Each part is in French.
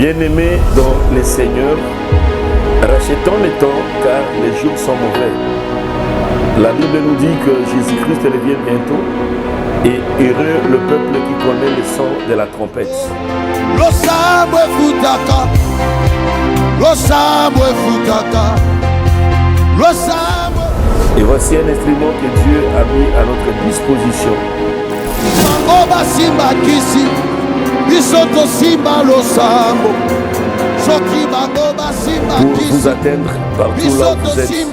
Bien-aimés dans les seigneurs, rachetons le temps car les jours sont mauvais. La Bible nous dit que Jésus-Christ revient bientôt et heureux le peuple qui connaît le son de la trompette. Et voici un instrument que Dieu a mis à notre disposition. Pour vous atteindre partout là où vous êtes.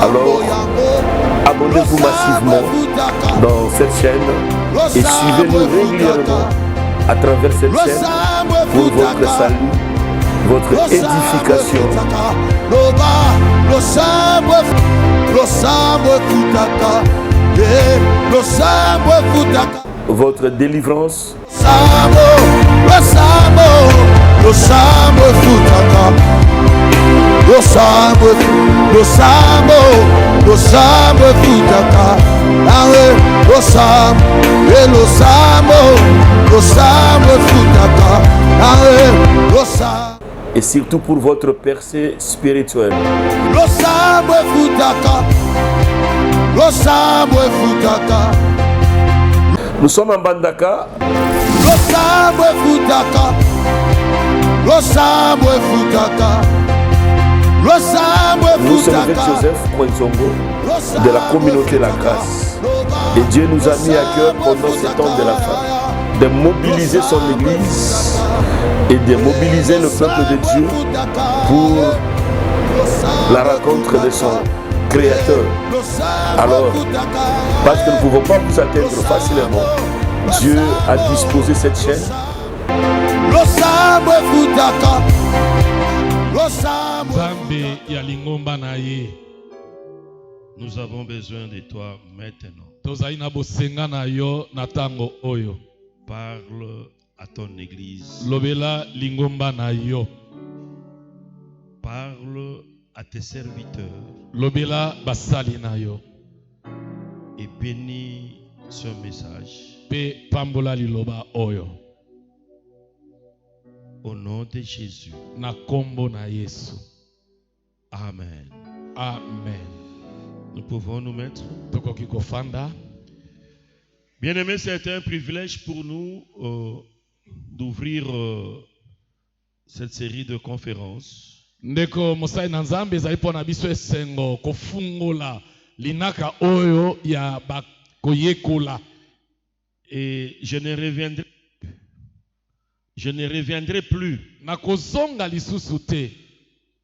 Alors, abonnez-vous massivement dans cette chaîne et suivez-nous régulièrement à travers cette chaîne pour votre salut, votre édification. Votre délivrance. Et surtout pour votre percée spirituelle. Nous sommes en Bandaka. Nous sommes avec Joseph Poinzongo de la communauté La Grâce. Et Dieu nous a mis à cœur pendant ce temps de la fin de mobiliser son église et de mobiliser le peuple de Dieu pour la rencontre de son Créateur. Alors, parce que nous ne pouvons pas vous atteindre facilement, Dieu a disposé cette chaîne. Nous avons besoin de toi maintenant. Parle à ton église. Parle à tes serviteurs. Et bénis ce message. Au nom de Jésus. Amen. Amen. Nous pouvons nous mettre. Bien-aimés, c'est un privilège pour nous d'ouvrir cette série de conférences. Ndeko mosai na nzambe ezali pona biso esengo kofungola linaka oyo ya bakoyekola. Et je ne reviendrai plus. Na kozonga lisusu te.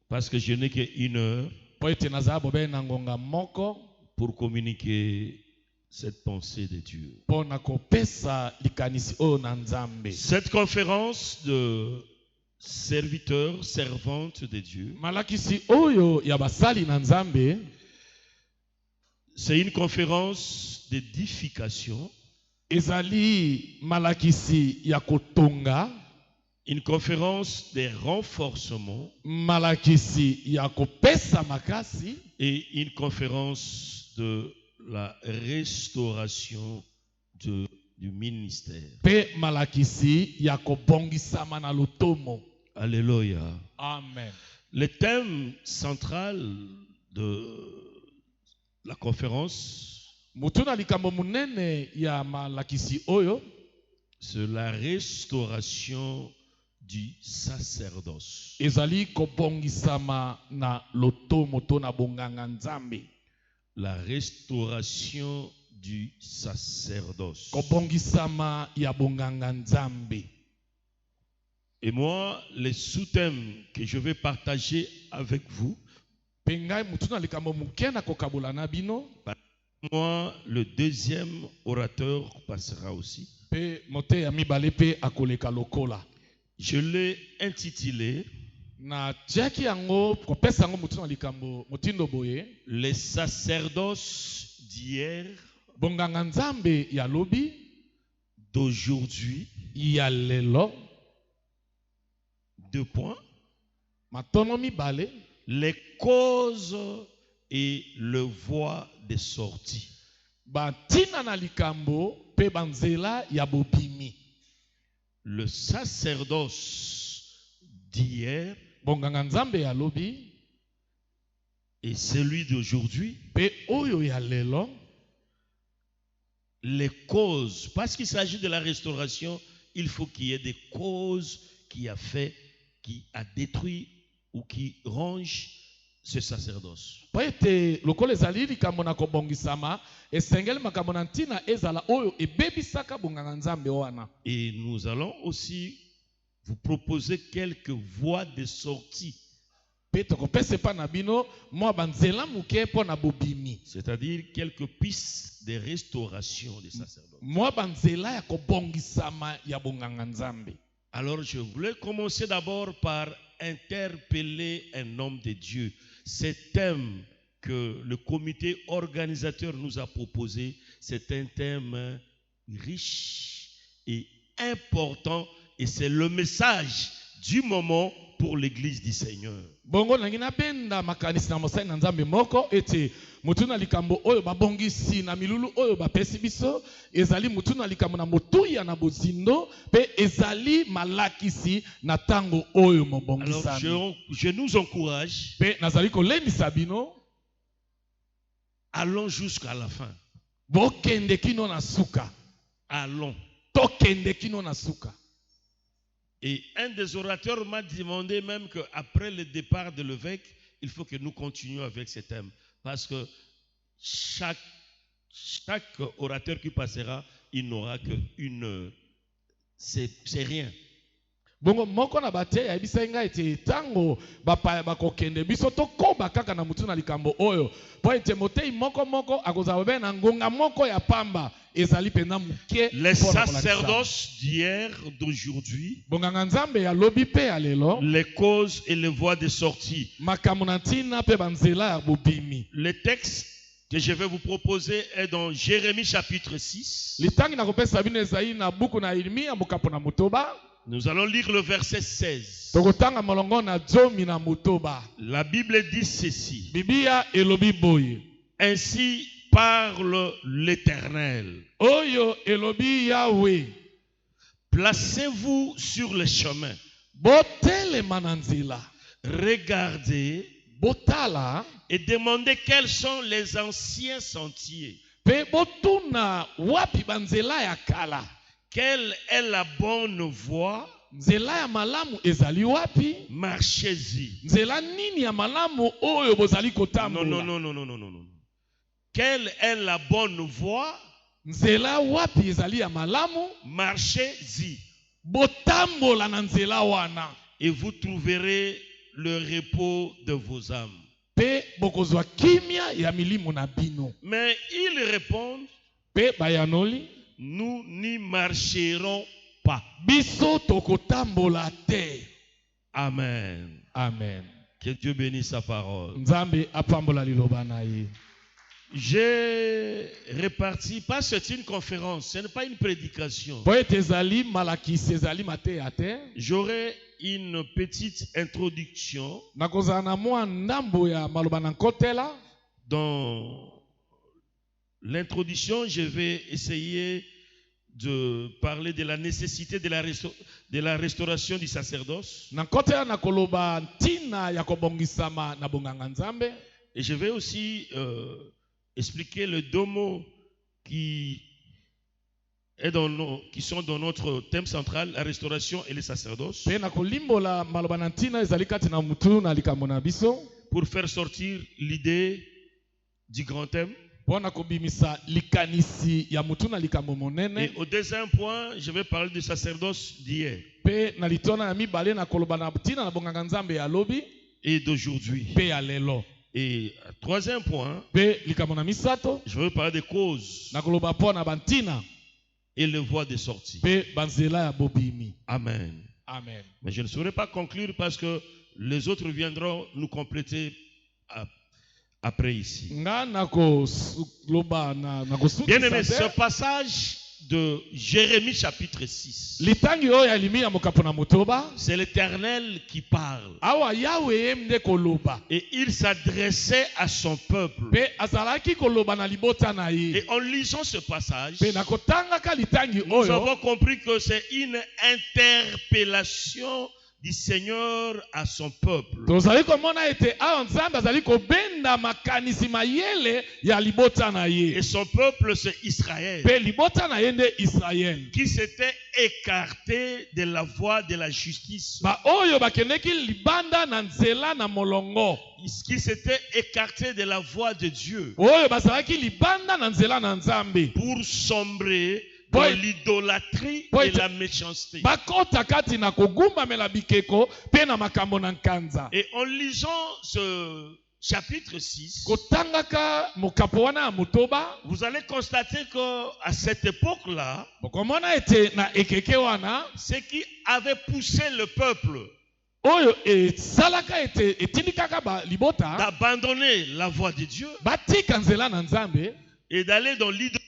Parce que je n'ai qu'une heure pour communiquer cette pensée de Dieu. Cette conférence de serviteurs, servantes de Dieu, c'est une conférence d'édification, une conférence de renforcement et une conférence de la restauration du ministère. Alléluia. Amen. Le thème central de la conférence, c'est la restauration du sacerdoce. La restauration du sacerdoce. Et moi, les sous-thèmes que je vais partager avec vous, moi, le deuxième orateur passera aussi. Je l'ai intitulé les sacerdoces d'hier, d'aujourd'hui, deux points, les causes et le voie de sortie. Le sacerdoce d'hier bonganga nzambe ya lobi et celui d'aujourd'hui, pe oyo ya lelo, les causes, parce qu'il s'agit de la restauration, il faut qu'il y ait des causes qui a détruit ou qui rongent ce sacerdoce. po ete lokola ezali likambo na kobongisama esengeli makambo na ntina ezala oyo ebebisaka bonganga nzambe wana. Et nous allons aussi vous proposer quelques voies de sortie, Pe tokopesa pa na bino mwa banzela muke po na bobimi, c'est-à-dire quelques pistes de restauration des sacerdoces. mwa banzela ya kobongisama ya bonganga nzambe. Alors je voulais commencer d'abord par interpeller un homme de Dieu. Ce thème que le comité organisateur nous a proposé, c'est un thème riche et important, et c'est le message du moment pour l'église du Seigneur. Bongo nangi napenda makanisi na mosali na nzambe moko ete mutu na likambo oyo babongisi na milulu oyo bapesi biso ezali mutu na likambo na motuya na bozindo pe ezali malakisi na tango oyo mobongisami. Alors je nous encourage, Pe nazali kolendisa bino allons jusqu'à la fin. bokende kino na suka, Allons. tokende kino na suka. Et un des orateurs m'a demandé même qu'après le départ de l'évêque, il faut que nous continuions avec ce thème. Parce que chaque orateur qui passera, il n'aura qu'une heure. C'est rien. Bongo moko na bate ya bisa nga ete tango bapaya bakokende biso tokoba kaka na mutu na likambo oyo po ete motei moko akozala be na ngonga moko ya pamba ezali pena muke. Les sacerdoces d'hier, d'aujourd'hui, bonganga nzambe ya lobi pe ya lelo, les causes et les voies de sortie. makambo na ntina pe banzela ya bobimi. Le texte que je vais vous proposer est dans Jérémie chapitre 6. Litangi na kopesa bino ezali na buku na Yeremia mokapo na motoba. Nous allons lire le verset 16. Tokotanga molongo na zomi na motoba. La Bible dit ceci. Biblia elobi boye. Ainsi parle l'Éternel. Oyo elobi Yahweh. Placez-vous sur le chemin. Botelema na nzela. Regardez Botala et demandez quels sont les anciens sentiers. pe botuna wapi banzela ya kala. Quelle est la bonne voie? Nzela ya malamu ezali wapi? Marchez-y. Nzela nini ya malamu oyo bozali kotambola? Non. Quelle est la bonne voie? Nzela wapi ezali ya malamu? Marchez-y. Botambola na nzela wana. Et vous trouverez le repos de vos âmes. Pe bokozwa kimia ya milimu na bino. Mais ils répondent, Pe bayanoli, nous n'y marcherons pas. biso tokotambola te. Amen. Amen. Que Dieu bénisse sa parole. Nzambe apambola liloba na ye. J'ai réparti, pas c'est une conférence, ce n'est pas une prédication. Po ete ezali malakisi ezali mateya te. J'aurai une petite introduction. Nakozala na mwa ndambo ya maloba na nkotela. Dans l'introduction, je vais essayer de parler de la nécessité de la restauration du sacerdoce. Na nkotela na koloba ntina ya kobongisama na bonganga nzambe. Et je vais aussi expliquer les deux mots qui sont dans notre thème central, la restauration et le sacerdoce, Pe na kolimbola maloba na ntina ezali kati na mutu na likambo na biso. pour faire sortir l'idée du grand thème. Po na kobimisa likanisi ya mutu na likambo Et monene. au deuxième point, je vais parler du sacerdoce d'hier Pe na litona ya mibale na koloba na ntina na bonganga nzambe ya lobi. et d'aujourd'hui. Pe ya lelo. Et troisième point, Pe likambo na misato je vais parler des causes na koloba po na bantina. et les voies de sortie. Pe banzela ya bobimi. Amen. Amen. Mais je ne saurais pas conclure parce que les autres viendront nous compléter après ici. Nga na koloba na Bien aimé, ce kosukisa te. passage de Jérémie chapitre 6, Litangi oyo ya Yeremia mokapo na motoba. c'est l'Éternel qui parle. Awa Yahweh mde koloba. Et il s'adressait à son peuple. Pe azalaki koloba na libota na ye. Et en lisant ce passage, Pe na kotangaka litangi nous oyo. avons compris que c'est une interpellation du Seigneur à son peuple. tozali komona ete awa nzambe azali kobenda makanisi mayele ya libota na ye. Et son peuple, c'est Israël, Pe libota na ye nde Israel. qui s'était écarté de la voie de la justice, Ba oyo bakendeki libanda na nzela na molongo. qui s'était écarté de la voie de Dieu Oyo bazalaki libanda na nzela na nzambe. pour sombrer dans Boy. l'idolâtrie Boy. et la méchanceté. Bakota kati na kogumbamela bikeko pe na makambo na nkanza. Et en lisant ce chapitre 6, Kotangaka mokapo wana ya motoba. vous allez constater qu'à cette époque-là, Bokomona ete na ekeke wana. ce qui avait poussé le peuple Oyo salaka ete etindikaka ba libota. d'abandonner la voie de Dieu Batika nzela na nzambe. et d'aller dans l'idolâtrie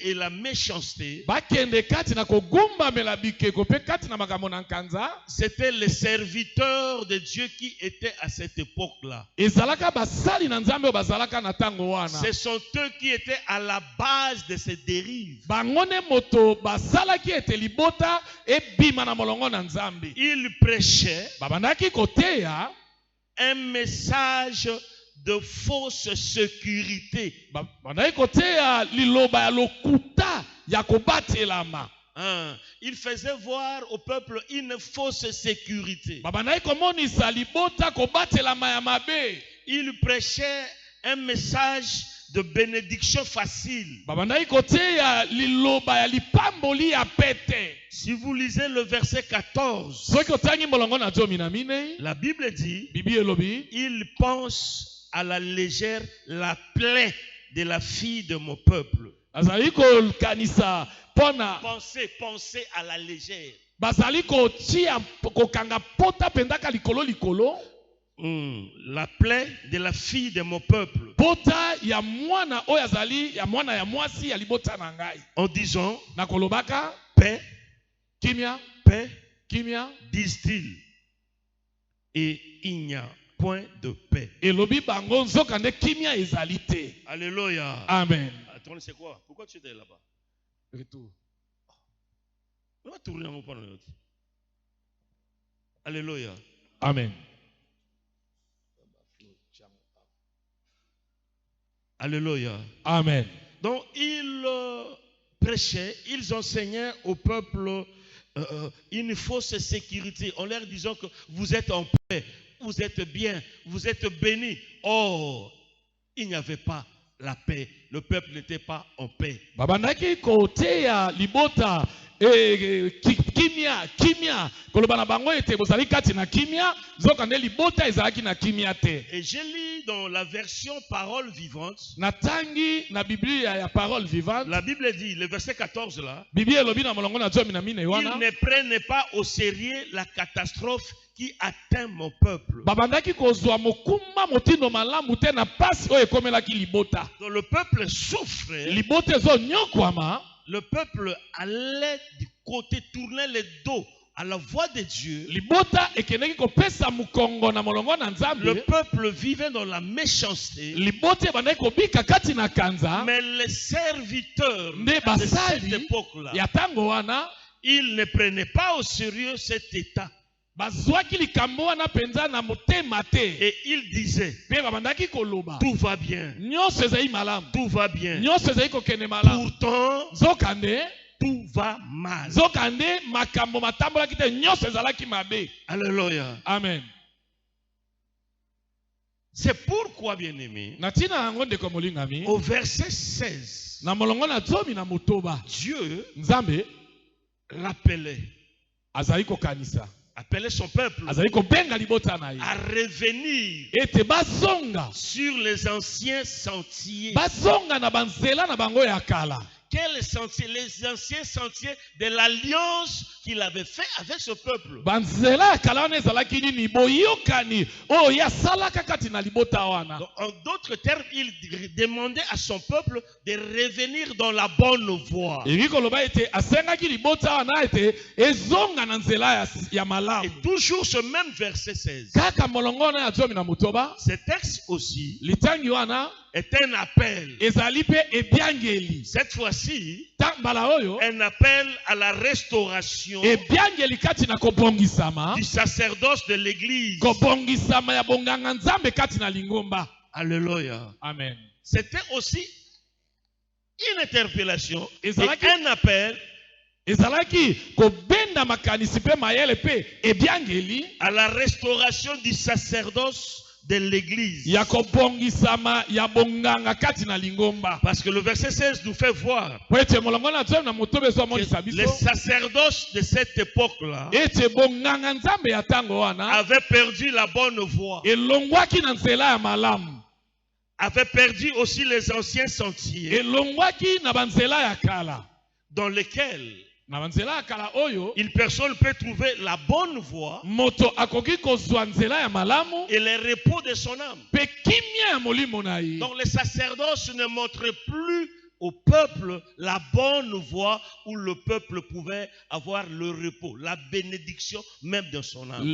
et la méchanceté, Bakende kati na kogumbamela bikeko pe kati na makambo na nkanza. c'était les serviteurs de Dieu qui étaient à cette époque-là. Ezalaka basali na nzambe oyo bazalaka na tango wana. Ce sont eux qui étaient à la base de ces dérives. Bangone moto basalaki ete libota ebima na molongo na nzambe. Ils prêchaient Babandaki koteya un message de fausse sécurité. babandaki koteya liloba ya lokuta ya kobatelama. Hein. Ils faisaient voir au peuple une fausse sécurité. Babandaki komonisa libota kobatelama ya mabe. Ils prêchaient un message de bénédiction facile. Babandaki koteya liloba ya lipamboli ya pete. Si vous lisez le verset 14, Soki otangi molongo na zomi na minei, la Bible dit, Bibi elobi, ils pensent à la légère la plaie de la fille de mon peuple. azali kokanisa pona Pensez à la légère. bazali kotia kokanga pota pendaka likolo likolo. La plaie de la fille de mon peuple. Pota ya mwana oyo azali ya mwana ya mwasi ya libota na ngai. En disant, Na kolobaka paix, kimia paix, kimia disent-ils. Et il n'y a point de paix. elobi bango nzoka nde kimia ezali te. Alléluia. Amen. Attends, c'est quoi? Pourquoi tu es là-bas? Retour. On va tourner en parlant. Alléluia. Amen. Alléluia. Amen. Donc, ils prêchaient, ils enseignaient au peuple une fausse sécurité en leur disant que vous êtes en paix, vous êtes bien, vous êtes bénis. Or, il n'y avait pas la paix. Le peuple n'était pas en paix. Babandaki koteya libota kimia koloba na bango ete bozali kati na kimia nzoka nde libota ezalaki na kimia te. Et j'ai lu dans la version parole vivante, Natangi na Biblia ya parole vivante. la Bible dit, le verset 14 là, Biblia elobi na molongo na zomi na mine ils wana. ne prenaient pas au sérieux la catastrophe qui atteint mon peuple. Babandaki kozwa mokuma motindo malamu te na pasi oyo ekomelaki libota. Donc le peuple souffrait. Libota ezonyokwama. Le peuple allait du côté, tournait le dos à la voix de Dieu. Libota ekendeki kopesa mukongo na molongo na Le nzambe. peuple vivait dans la méchanceté. Libota ebandaki kobika kati na kanza. Mais les serviteurs Nde de cette basali époque-là, ya tango wana ils ne prenaient pas au sérieux cet état. bazwaki likambo wana penza na motema te. Et ils disaient, Pe babandaki koloba tout va bien, nyonso ezali malamu, tout va bien. nyonso ezali kokende malamu. Pourtant, Nzokande tout va mal. nzokande makambo matambolaki te, nyonso ezalaki mabe. Alléluia. Amen. C'est pourquoi, bien-aimé, Na tina yango ndeko molingami, au verset 16, na molongo na zomi na motoba, Dieu nzambe rappelait, azali kokanisa, appelait son peuple azali kobenga libota na ye à revenir ete bazonga sur les anciens sentiers. bazonga na banzela na bango ya kala. Quels sentiers? Les anciens sentiers de l'alliance qu'il avait fait avec ce peuple. Banzela ya kala wana ezalaki nini? Boyokani oyo yasalaka kati na libota wana. Donc, en d'autres termes, il demandait à son peuple de revenir dans la bonne voie. Ebi koloba ete asengaki libota wana ete ezonga na nzela ya Et malamu. toujours ce même verset 16. Kaka molongo wana ya zomi na motoba, Ce texte aussi litangi wana est un appel. ezali pe ebiangeli. Cette fois-ci, Mbala oyo un appel à la restauration restauration ebyangeli kati na kobongisama du sacerdoce de l'église. kobongisama ya bonganga nzambe kati na lingomba. Alléluia. Amen. C'était aussi une interpellation et Ezalaki- un appel ezalaki kobenda makanisi mpe mayele mpe ebyangeli à la restauration du sacerdoce de l'église. ya kobongisama ya bonganga kati na lingomba. Parce que le verset 16 nous fait voir Po ete molongo na nzambe na motobe que ezomonisa les biso sacerdoces de cette époque-là ete bonganga nzambe ya ntango wana avaient perdu la bonne voie, elongwaki na nzela ya malamu, avaient perdu aussi les anciens sentiers elongwaki na banzela ya kala, dans lesquels na banzela ya kala oyo une personne peut trouver la bonne voie moto akoki kozwa nzela ya malamu et le repos de son âme. mpe kimia ya molimo na ye. Donc les sacerdoces ne montraient plus au peuple la bonne voie où le peuple pouvait avoir le repos, la bénédiction même de son âme.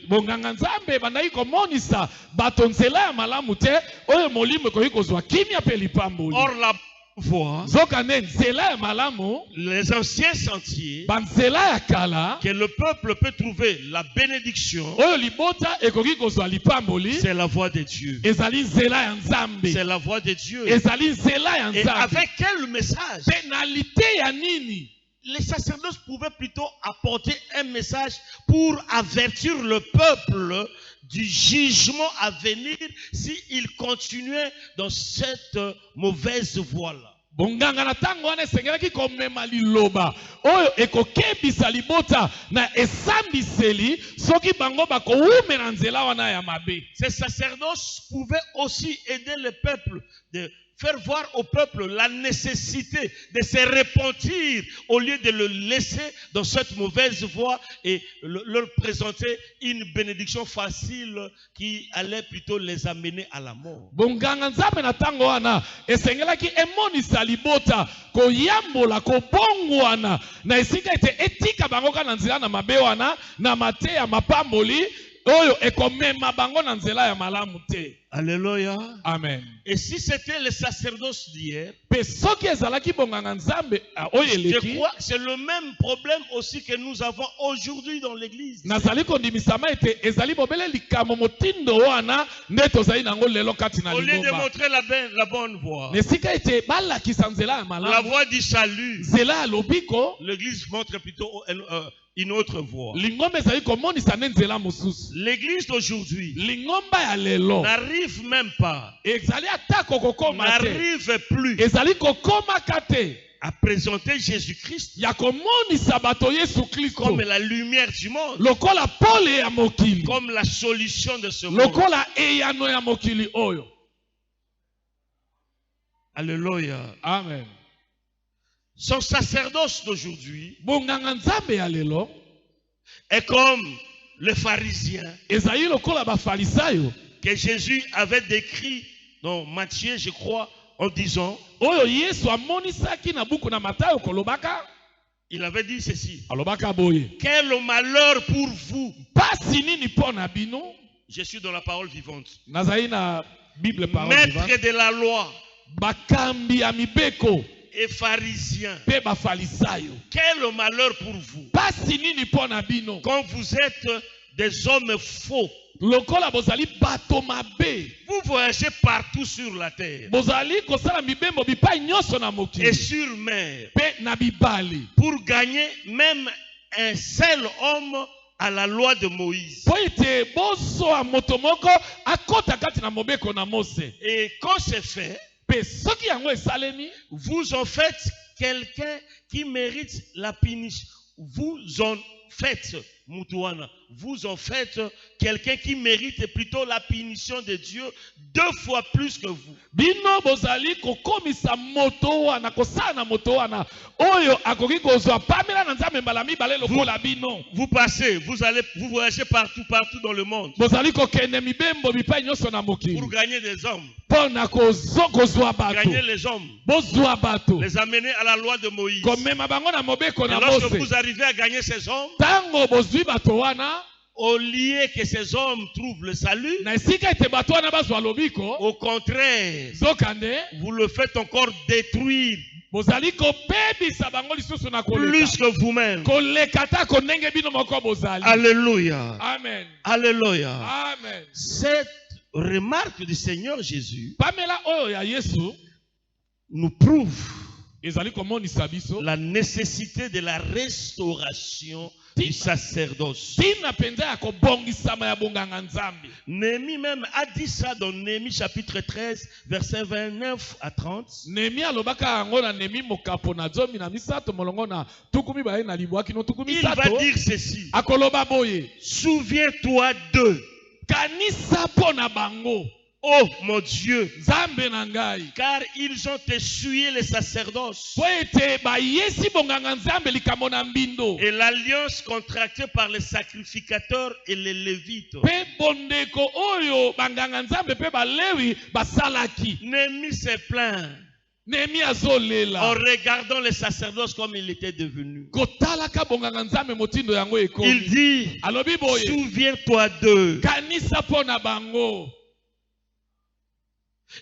Bonganga nzambe bandaki komonisa bato nzela ya malamu te oyo molimo ekoki kozwa kimia mpe lipamboli. Or la voie, Nzokande nzela ya malamu les anciens sentiers, banzela ya kala que le peuple peut trouver la bénédiction, oyo libota ekoki kozwa lipamboli c'est la voie de Dieu. ezali nzela ya nzambe, C'est la voie de Dieu. ezali nzela ya Et nzambe. avec quel message? Penalité ya nini? Les sacerdoces pouvaient plutôt apporter un message pour avertir le peuple du jugement à venir s'il continuait dans cette mauvaise voie-là. Bonganga na tango wana esengelaki komema liloba oyo ekokebisa libota na esambiseli soki bango bakowumela nzela wana ya mabe. Ces sacerdoces pouvaient aussi aider le peuple de faire voir au peuple la nécessité de se repentir au lieu de le laisser dans cette mauvaise voie et leur présenter une bénédiction facile qui allait plutôt les amener à la mort. Bonganga nzambe na tango wana esengelaki emonisa libota koyambola kobongwana na esika ete etika bango kana na nzela na mabe wana na mateya mapamboli oyo ekomema bango na nzela ya malamu te. Alléluia. Amen. Et si c'était les sacerdoces d'hier, Pe soki ezalaki bonganga nzambe oyo je eleki crois que c'est le même problème aussi que nous avons aujourd'hui dans l'église. nazali kondimisama ete ezali bobele likambo motindo wana nde tozali nango lelo kati na Au lieu de lingomba. montrer la bonne voie, Na esika ete balakisa nzela ya la malamu, voie du salut, nzela ya lobiko, l'église montre plutôt une autre voie. lingomba ezali komonisa nde nzela mosusu. L'église d'aujourd'hui Lingomba ya lelo n'arrive même pas, ezali atako kokoma te, n'arrive plus ezali kokomaka te à présenter Jésus-Christ ya komonisa bato Yesu Kristo comme la lumière du monde, lokola pole ya mokili, comme la solution de ce monde. lokola eyano ya mokili oyo. Alléluia. Amen. Son sacerdoce d'aujourd'hui Bonganga nzambe ya lelo est comme les pharisiens ezali lokola bafarisayo que Jésus avait décrit dans Matthieu, je crois, en disant, oyo Yesu amonisaki na buku na Matayo kolobaka, il avait dit ceci: alobaka boye, quel malheur pour vous. pasi nini mpo na bino. Je suis dans la parole vivante. Nazali na Bible parole Maître vivante. de la loi Bakambi ya mibeko et pharisiens, pe bafarisayo, quel malheur pour vous pasi nini mpo na bino quand vous êtes des hommes faux. lokola bozali bato mabe, Vous voyagez partout sur la terre bozali kosala mibembo bipai nyonso na et mokili sur mer pe na bibali pour gagner même un seul homme à la loi de Moïse. po ete bozwa moto moko akota kati na mobeko na Mose. Et quand c'est fait, Pe soki yango esalemi, vous en faites quelqu'un qui mérite la punition. Vous en faites, Moutouana, vous en faites quelqu'un qui mérite plutôt la punition de Dieu 2 fois plus que vous. bino bozali kokomisa moto wana kosala na moto wana oyo akoki kozwa pamela na nzambe mbala mibale lokola bino. Vous passez, vous voyagez partout dans le monde Bozali kokende mibembo bipai nyonso na mokili pour gagner des hommes, mpo na kozwa bato, gagner les hommes, bozwa bato, les amener à la loi de Moïse. komema bango na mobeko Et na lorsque Mose. vous arrivez à gagner ces hommes, Tango bozwi bato wana, au lieu que ces hommes trouvent le salut, na esika ete bato wana bazwa lobiko, au contraire, zokande vous le faites encore détruire bozali kopebisa bango lisusu na koleka plus que vous-même. koleka ta konenge bino moko bozali. Alléluia. Amen. Alléluia. Amen. Cette remarque du Seigneur Jésus Pamela oyo ya Yesu nous prouve ezali komonisa biso la nécessité de la restauration du sacerdoce. tina penza ya kobongisama ya bonganga nzambe. Néhémie même a dit ça dans Néhémie chapitre 13, versets 29 à 30. Néhémie alobaka yango na Néhémie mokapo na zomi na misato molongo na tukumi baye na libwaki no tukumi Il va sato. dire ceci. Akoloba boye. Souviens-toi d'eux. Kanisa po na bango. Oh mon Dieu, Nzambe na ngai. car ils ont essuyé les sacerdoces Po ete ba yesi bonganga nzambe likambo na mbindo. et l'alliance contractée par les sacrificateurs et les lévites. Pe bondeko oyo banganga nzambe pe balewi basalaki. Néhémie s'est plaint Néhémie en azolela. regardant les sacerdoces comme il était devenu. Kotalaka bonganga nzambe motindo yango Il ekomi. dit, Alobi boye. souviens-toi d'eux. Kanisa po na bango.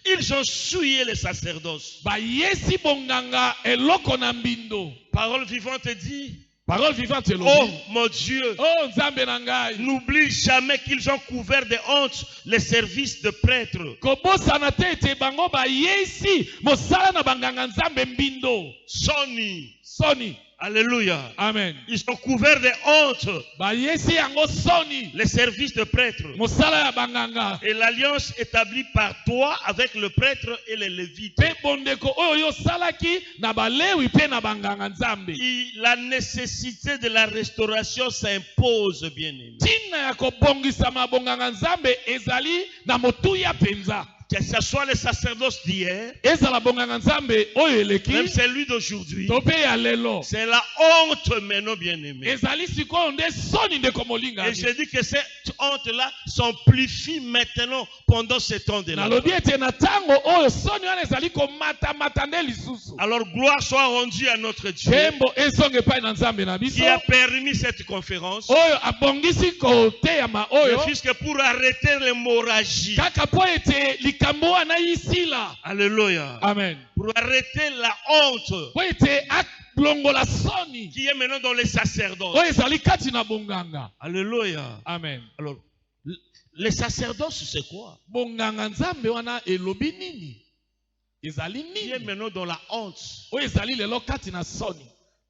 Ils ont souillé les sacerdoces. Ba yesi bonganga eloko na mbindo. Parole vivante dit, Parole vivante oh elobi. mon Dieu, Oh nzambe na ngai. n'oublie jamais qu'ils ont couvert de honte les services de prêtres. Kobosana te ete bango ba yesi mosala na banganga nzambe mbindo. Soni. Soni. Alléluia. Amen. Ils sont couverts de honte Ba yesi yango soni. les services de prêtres. Mosala ya banganga. Et l'alliance établie par toi avec le prêtre et les lévites. Pe bondeko oyo yo salaki na balewi pe na banganga nzambe. La nécessité de la restauration s'impose, bien-aimé. Tina ya kobongisama bonganga nzambe ezali na motuya penza. Que ce soit les sacerdoces d'hier, Ezala bonganga nzambe oyo eleki. même celui d'aujourd'hui, To pe ya lelo. c'est la honte maintenant, bien-aimé. Ezali sikoyo nde soni ndeko molinga. Et je dis que cette honte-là s'amplifie maintenant pendant ce temps de la Nalobi ete na tango oyo soni wana ezali komata nde lisusu. Alors gloire soit rendue à notre Dieu Tembo ezonge epai na nzambe na biso. qui a permis cette conférence. Oyo abongisi koteyama Ne oyo. fût-ce que pour arrêter l'hémorragie. Kaka po ete likambo wana yisila. Alléluia. Amen. Pour arrêter la honte Po ete aklongola soni. qui est maintenant dans les sacerdoces. Oyo ezali kati na bonganga. Alléluia. Amen. Alors, les sacerdoces, c'est quoi? Bonganga nzambe wana elobi nini? Ezali Qui est nini? maintenant dans la honte. Oyo ezali lelo kati na soni.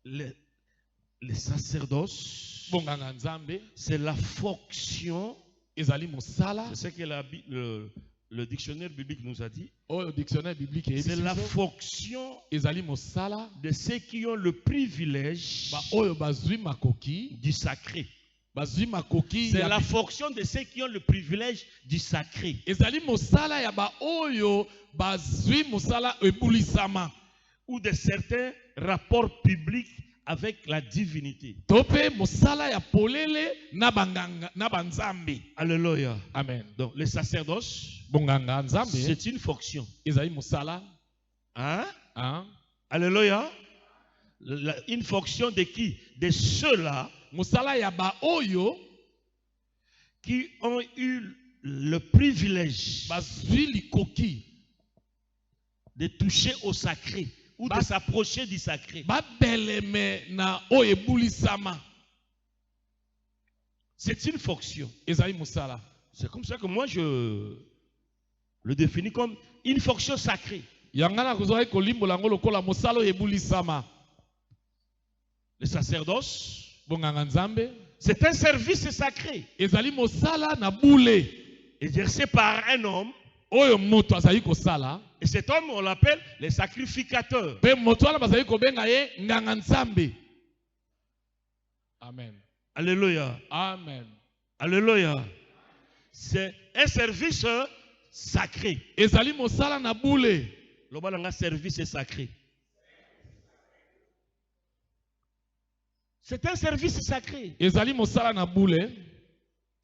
Les sacerdoces, Bonganga nzambe c'est la fonction, ezali mosala. c'est ce que le dictionnaire biblique nous a dit. Oyo dictionnaire biblique C'est la eyebi fonction ezali mosala de ceux qui ont le privilège ba oyo bazwi makoki. du sacré. Bazwi makoki C'est ya la fonction de ceux qui ont le privilège du sacré. ezali mosala ya ba oyo bazwi mosala ebulisama. Ou de certains rapports publics avec la divinité. Tope mosala ya polele na banganga na banzambe. Alléluia. Amen. Donc, les sacerdoces, Bonganga nzambe c'est une fonction. ezali mosala. Hein? Hein? Alléluia. Une fonction de qui? De ceux-là Mosala ya ba oyo qui ont eu le privilège bazwi likoki de toucher au sacré ou de s'approcher du sacré. babeleme na oyo ebulisama. C'est une fonction. Ezali mosala. C'est comme ça que moi je le définis comme une fonction sacrée. Yangana kuzoi kolimbola ngo lokola mosala oyo ebulisama. Le sacerdoce, Bonganga nzambe c'est un service sacré ezali mosala na bule exercé par un homme. oyo moto azali kosala. Et cet homme, on l'appelle les sacrificateurs. Pe moto wana bazali kobenga ye nganga nzambe. Amen. Alléluia. Amen. Alléluia. C'est un service sacré. Ezali mosala na bule. Le service sacré. C'est un service sacré Ezali mosala na bule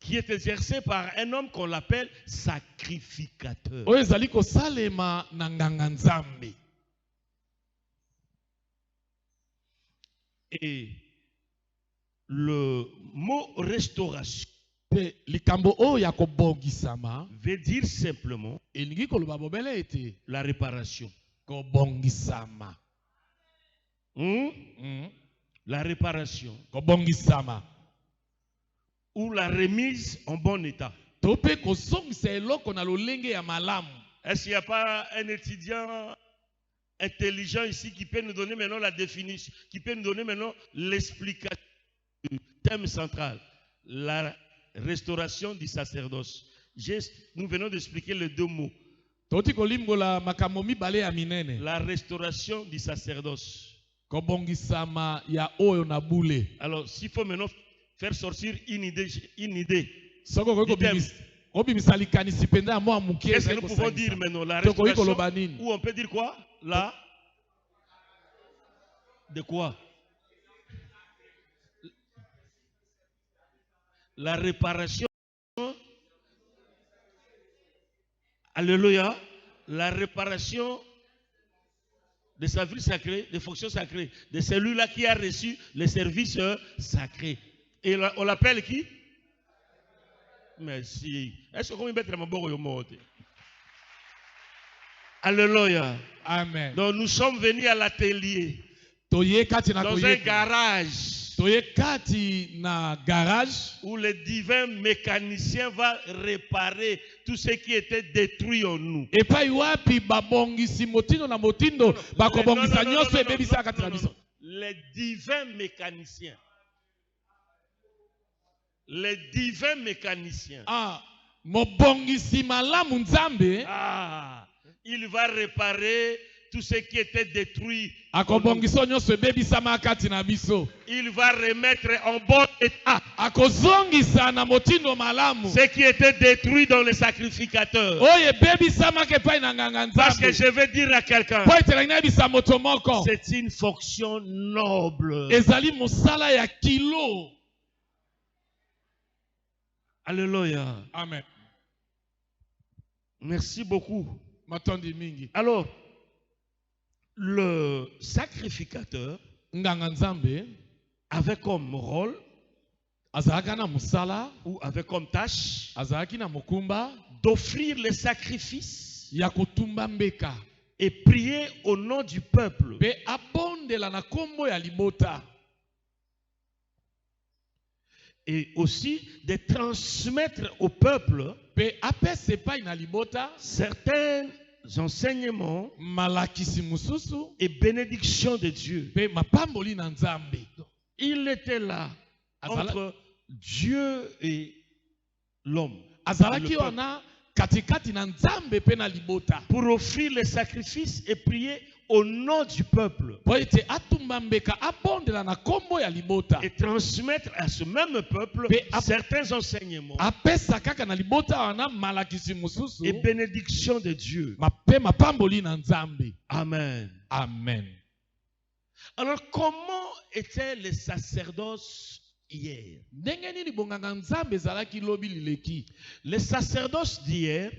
qui est exercé par un homme qu'on l'appelle sacrificateur. oyo ezali kosalema na nganga nzambe. Et le mot restauration Pe likambo oyo ya kobongisama veut dire simplement elingi koloba bobele ete la réparation. kobongisama. La réparation kobongisama ou la remise en bon état. tope kozongisa eloko na lolenge ya malamu. Est-ce qu'il n'y a pas un étudiant intelligent ici qui peut nous donner maintenant la définition, qui peut nous donner maintenant l'explication du thème central, la restauration du sacerdoce? Nous venons d'expliquer les deux mots. Toti kolimbola makambo mibale ya minene. La restauration du sacerdoce. Kobongisama ya oyo na bule. Alors, s'il faut maintenant faire sortir une idée. Soko kobimisa likanisi penda ya mwa mukie. Qu'est-ce que nous pouvons dire maintenant? La restauration, ou on peut dire quoi? De quoi? La réparation. Alléluia. La réparation de sa vie sacrée, des fonctions sacrées, de celui-là qui a reçu les services sacrés. Et on l'appelle qui? Merci. Est-ce qu'on peut mettre mon bon au Alléluia. Amen. Donc nous sommes venus à l'atelier. Dans un garage où le divin mécanicien va réparer tout ce qui était détruit en nous. Le divin mécanicien. Le divin mécanicien. Il va réparer tout ce qui était détruit. Il va remettre en bon état ce qui était détruit dans les sacrificateurs. Parce que je vais dire à quelqu'un, c'est une fonction noble. Alléluia. Amen. Merci beaucoup. Alors, le sacrificateur avait comme rôle ou avait comme tâche d'offrir les sacrifices et prier au nom du peuple. Et aussi de transmettre au peuple certains enseignements et bénédictions de Dieu. Il était là entre Dieu et l'homme. Pour offrir les sacrifices et prier au nom du peuple. Et transmettre à ce même peuple certains enseignements et bénédictions de Dieu. Amen. Amen. Alors, comment était le sacerdoce hier? Le sacerdoce d'hier,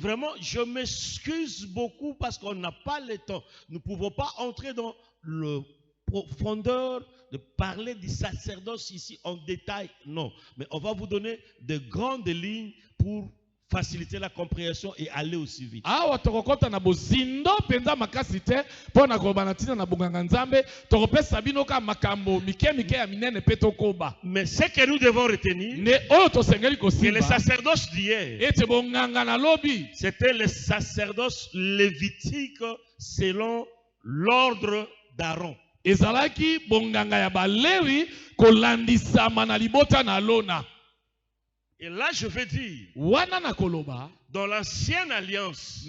vraiment, je m'excuse beaucoup parce qu'on n'a pas le temps. Nous ne pouvons pas entrer dans le profondeur de parler du sacerdoce ici en détail. Non, mais on va vous donner de grandes lignes pour faciliter la compréhension et aller aussi vite. Mais ce que nous devons retenir, c'est le sacerdoce d'hier. C'était le sacerdoce lévitique selon l'ordre d'Aaron. Et là, je veux dire, dans l'ancienne alliance,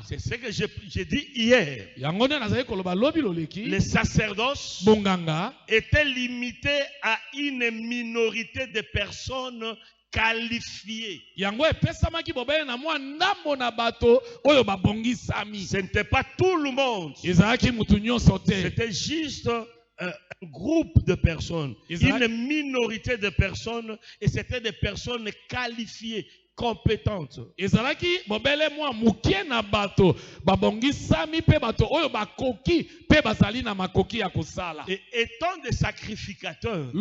c'est ce que j'ai dit hier, le sacerdoce était limité à une minorité de personnes qualifiées. Ce n'était pas tout le monde. C'était juste un groupe de personnes, une minorité de personnes, et c'était des personnes qualifiées, compétentes. Et étant des sacrificateurs,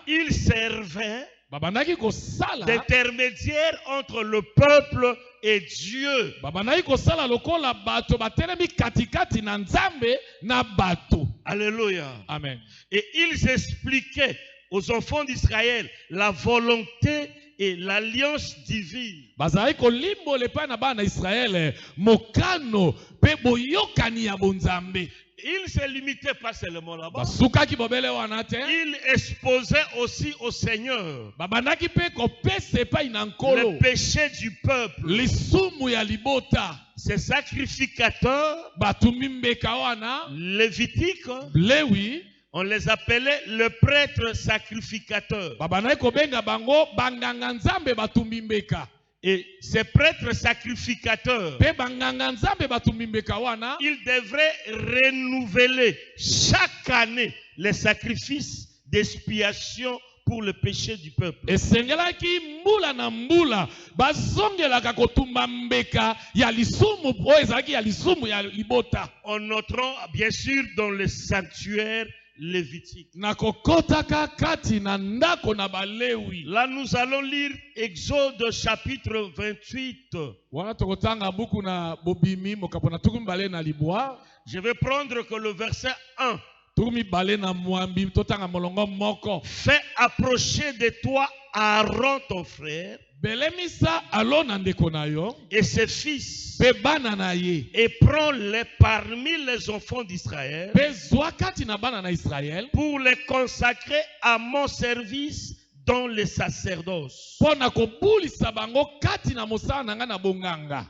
ils servaient babandaki kosala d'intermédiaire entre le peuple et Dieu. babandaki kosala lokola bato batelemi katikati na Nzambe na bato. Alléluia. Amen. Et ils expliquaient aux enfants d'Israël la volonté et l'alliance divine. Bazali kolimbola epai na bana Israël mokano pe boyokani ya bonzambe. Ils ne se limitaient pas seulement là-bas. Basukaki bobele wana te. Ils exposaient aussi au Seigneur Babandaki pe kopesa epai na nkolo le péché du peuple. lisumu ya libota. Ces sacrificateurs Batumi mbeka wana lévitiques, Lewi on les appelait le prêtre sacrificateur. babandaki kobenga bango banganga nzambe batumbi mbeka. Et ces prêtres sacrificateurs, Pe banganga nzambe batumbi mbeka wana ils devraient renouveler chaque année les sacrifices d'expiation pour le péché du peuple. esengelaki mbula na mbula bazongelaka kotumba mbeka ya lisumu oyo ezalaki ya lisumu ya libota. En entrant bien sûr dans le sanctuaire lévitique. Na kokotaka kati na ndako na balewi. Là nous allons lire Exode chapitre 28. Wana tokotanga buku na bobimi mokapo na tukumi bale na libwa. Je vais prendre que le verset 1. Tukumi bale na mwambi totanga molongo moko. Fais approcher de toi Aaron ton frère Belemisa alona ndeko na yo et ses fils pe bana na ye et prends-les parmi les enfants d'Israël pe zwa kati na bana na Israël pour les consacrer à mon service dans le sacerdoce. pona kobulisa bango kati na mosala na nga na bonganga.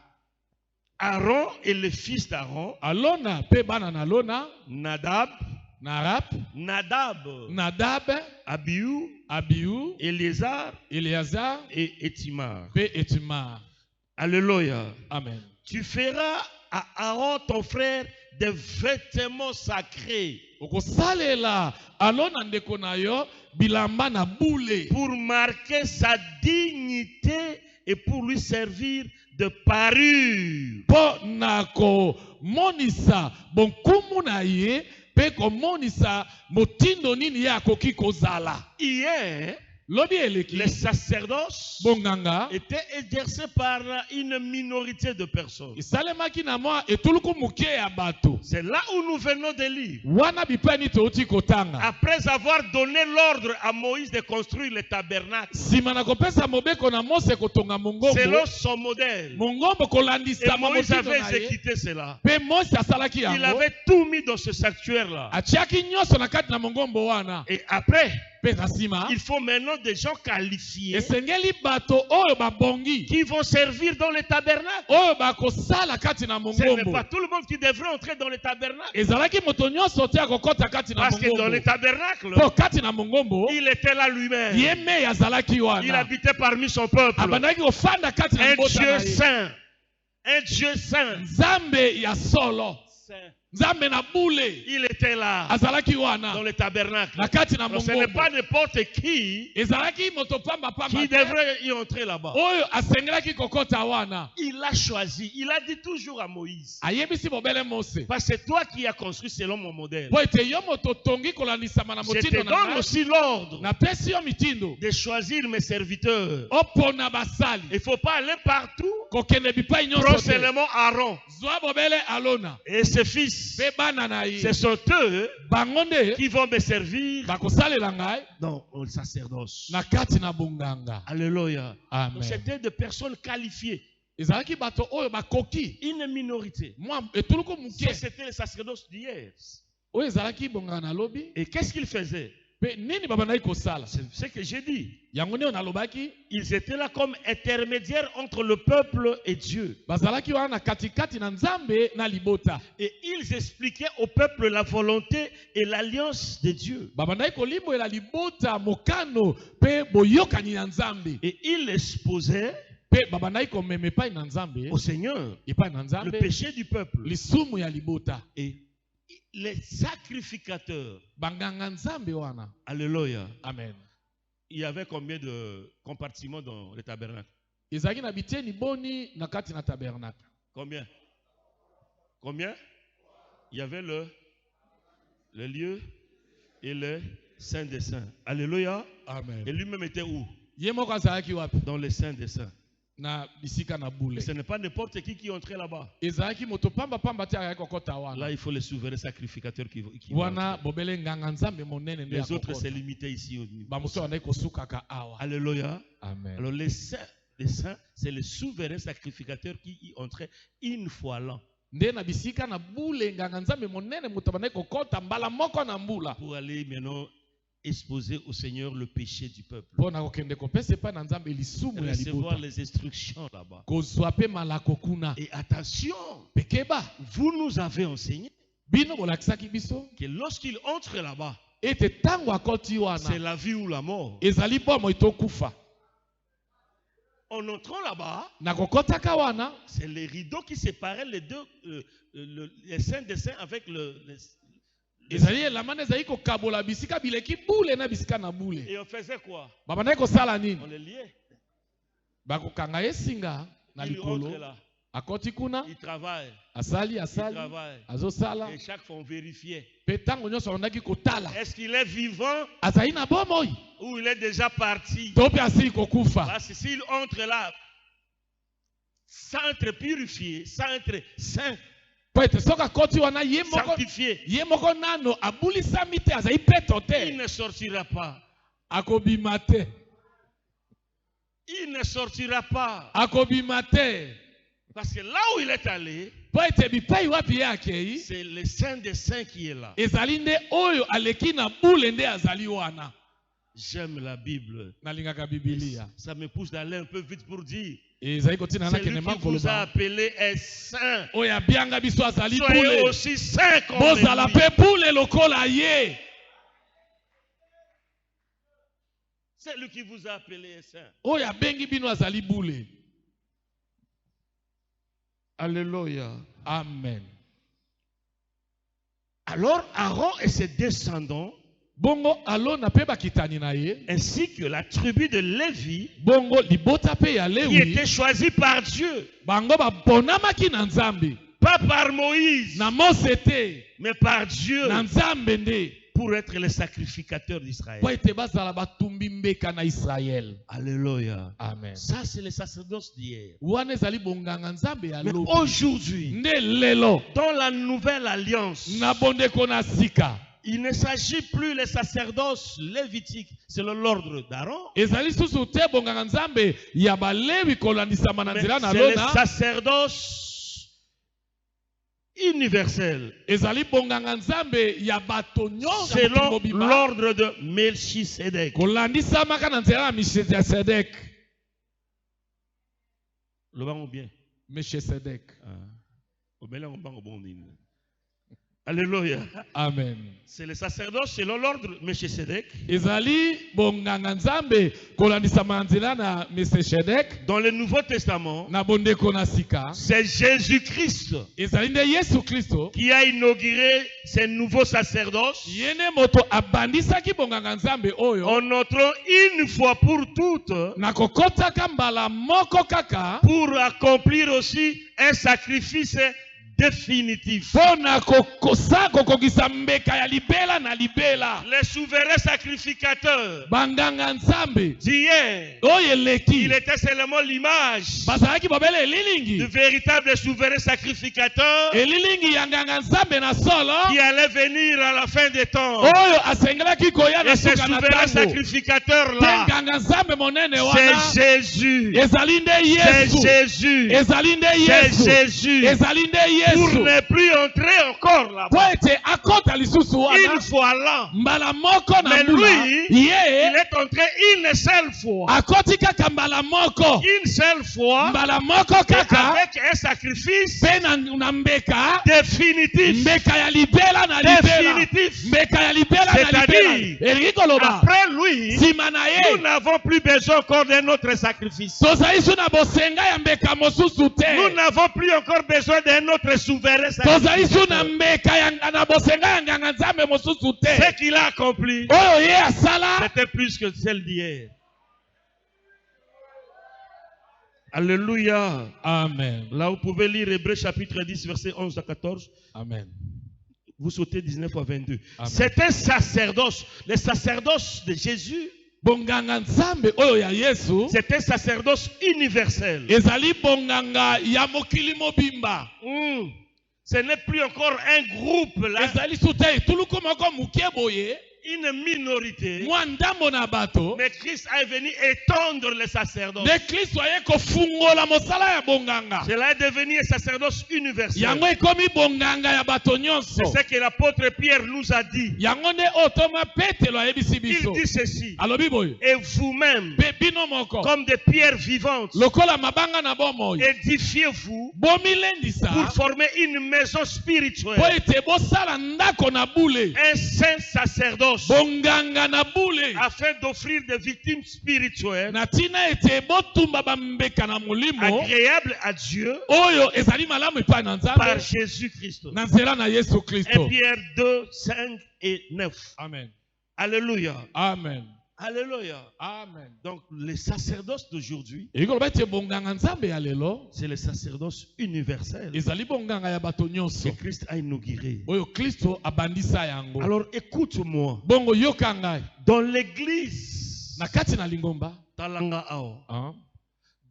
Aaron et les fils d'Aaron, Alona pe bana na Alona, Nadab, Nadab, Abihu, Abihu, Éléazar Eleazar et Itamar. pe Etimar. Alléluia. Amen. Tu feras à Aaron ton frère des vêtements sacrés Okosalela Alona ndeko na yo bilamba na bule pour marquer sa dignité et pour lui servir de parure. po na ko monisa bonkumu na ye pe ko monisa motindo nini ya koki kozala. Hier, Lobi eleki les sacerdoces bonganga étaient exercés par une minorité de personnes. isalemaki na mwa etuluku muke ya bato. C'est là où nous venons de lire. Wana bipani touti kotanga. Après avoir donné l'ordre à Moïse de construire le tabernacle Sima na kopesa mobeko na Mose kotonga mongombo. selon son modèle, Mongombo et kolandisa Moïse mamotindo avait na ye. exécuté cela. Pe Mose asalaki Il yango. avait tout mis dans ce sanctuaire-là. Atiaki nyonso na kati na mongombo wana. Et après, Pe na sima il faut maintenant des gens qualifiés esengeli bato oyo babongi. qui vont servir dans le tabernacle. Oyo bakosala kati na Ce n'est mongombo. pas tout le monde qui devrait entrer dans le tabernacle. Ezalaki moto nyonso te akokota kati na Parce que dans le mongombo. tabernacle, Po kati na mongombo il était là lui-même. ye me azalaki Il wana. habitait parmi son peuple. Abandaki kofanda kati na Un libota Dieu na ye. saint. Un Dieu saint. Nzambe ya solo. Nzambe na bule Il était là azalaki dans wana le tabernacle. na kati na Donc, ce n'est mongombo. pas n'importe qui Ezalaki moto pamba pamba qui te. devrait y entrer là-bas. Oyo asengelaki kokota wana. Il a choisi. Il a dit toujours à Moïse, Ayebisi bobele Mose. parce que c'est toi qui as construit selon mon modèle. Po ete yo moto tongi kolandisama na Je te motindo na donne ngai. aussi l'ordre Napesi yo mitindo. de choisir mes serviteurs. Opona basali. Il ne faut pas aller partout. Kokende bipai Prends nyonso te. seulement Aaron Zwa bobele Alona. et ses fils. Pe bana na ye. Ce sont eux Bango nde qui vont me servir bakosalela ngai dans le sacerdoce. na kati na bonganga. Alléluia. Donc, Amen. c'était des personnes qualifiées. Ezalaki bato oyo bakoki. Une minorité. Mwa etuluku Ça, muke. c'était le sacerdoce d'hier. Oyo ezalaki bonganga na lobi. Et qu'est-ce qu'ils faisaient? Pe nini babandaki kosala? C'est ce que j'ai dit. Yango nde nalobaki. Ils étaient là comme intermédiaires entre le peuple et Dieu. Bazalaki wana na katikati na Nzambe na libota. Et ils expliquaient au peuple la volonté et l'alliance de Dieu. Babandaki kolimboela libota mokano pe boyokani na Nzambe. Et ils exposaient Pe babandaki komema epai na Nzambe. au Seigneur Epai na le Nzambe. péché du peuple. Lisumu ya libota. Et les sacrificateurs, Banganga Nzambe wana. alléluia, Amen. il y avait combien de compartiments dans le tabernacle? Ezalaki na biteni boni na kati na tabernacle. Combien? Combien? Il y avait le lieu et le Saint des Saints. Alléluia. Amen. Et lui-même était où? dans les saints des saints. Na bisika na boule. Ce n'est pas n'importe qui entrait là-bas. Ezalaki moto pamba pamba ti ayaki kokota wana. Là, il faut les souverains sacrificateurs qui wana bobele nganga nzambe monene nde. Les autres c'est limité ici au niveau. Ba moto wana kosukaka awa. Alléluia. Amen. Alors les saints, c'est les souverains sacrificateurs qui y entraient une fois l'an. Nde na bisika na boule nganga nzambe monene moto bana kokota mbala moko na mbula. Pour aller maintenant exposer au Seigneur le péché du peuple. Recevoir les instructions là-bas. Et attention, vous nous avez enseigné que lorsqu'il entre là-bas, c'est la vie ou la mort. En entrant là-bas, c'est les rideaux qui séparaient les deux, les saints des saints avec et on faisait quoi? On les liait. Il entre là. Il travaille. Et chaque fois on vérifiait. Est-ce qu'il est vivant ou il est déjà parti? Parce que s'il entre là, sans être purifié, sans être saint, sanctifié, il ne sortira pas. Il ne sortira pas. Parce que là où il est allé, c'est le saint des saints qui est là. J'aime la Bible. Ça me pousse d'aller un peu vite pour dire. Celui qui vous a appelé est saint. Soyez aussi saint comme lui. Celui qui vous a appelé est saint. Alléluia. Amen. Alors Aaron et ses descendants, ainsi que la tribu de Lévi, qui était choisie par Dieu, pas par Moïse, mais par Dieu, pour être les sacrificateurs d'Israël. Alléluia. Amen. Ça, c'est les sacerdoces d'hier. Mais aujourd'hui, dans la nouvelle alliance, il ne s'agit plus des sacerdoces lévitiques selon l'ordre d'Aaron. Mais c'est les sacerdoces universels selon l'ordre de Melchisedec. Le bango bien. Melchisedec. Alléluia. Amen. C'est le sacerdoce selon l'ordre de Melchisedec. Dans le Nouveau Testament, c'est Jésus-Christ qui a inauguré ces nouveaux sacerdoces en entrant une fois pour toutes pour accomplir aussi un sacrifice définitif. Les souverains sacrificateurs d'hier, il était seulement l'image du véritable souverain sacrificateur qui allait venir à la fin des temps. Et ce souverain sacrificateur là, c'est Jésus. C'est Jésus. C'est Jésus. Pour ne plus entrer encore là-bas une fois là. Mais lui, il est entré une seule fois. Une seule fois. Avec un sacrifice définitif. C'est-à-dire, après lui, nous n'avons plus besoin encore d'un autre sacrifice. Nous n'avons plus encore besoin d'un autre souverain sacrifice. Ce qu'il a accompli, c'était plus que celle d'hier. Alléluia. Amen. Là, vous pouvez lire Hébreux chapitre 10, verset 11 à 14. Amen. Vous sautez 19 à 22. Amen. C'est un sacerdoce. Le sacerdoce de Jésus bonganga nzambe oyo ya Yesu c'est un sacerdoce universel. ezali bonganga ya mokili mobimba. Ce n'est plus encore un groupe là, ezali suta etuluku moko mukie boye une minorité, mwandambo na bato mais Christ est venu étendre le sacerdoce. de Kristo aye kofungola mosala ya bonganga Cela est devenu un sacerdoce universel. yango ekomi bonganga ya bato nyonso. C'est ce que l'apôtre Pierre nous a dit. yango nde otoma Petelo ayebisi Il biso dit ceci: alobi boye et vous-même, pe bino moko comme des pierres vivantes, lokola mabanga na bomoi édifiez-vous bomilendisa pour former une maison po spirituelle, ete bosala ndako na bule un saint sacerdoce, bonganga na bule afin d'offrir des victimes spirituelles na tina ete botumba bambeka na molimo agréables à Dieu oyo ezali malamu epai na par nzambe Jésus-Christ. na nzela na Yesu 1 Kristo. Pierre 2, 5 et 9. Amen. Alléluia. Amen. Alléluia. Amen. Donc, les sacerdoces d'aujourd'hui, ekoloba ete bonganga nzambe ya lelo c'est le sacerdoce universel ezali bonganga ya bato que nyonso Christ a inauguré. oyo Kristo abandisa yango. Alors, écoute-moi. bongo yoka ngai Dans l'église, na kati na lingomba Talanga Ao, hein?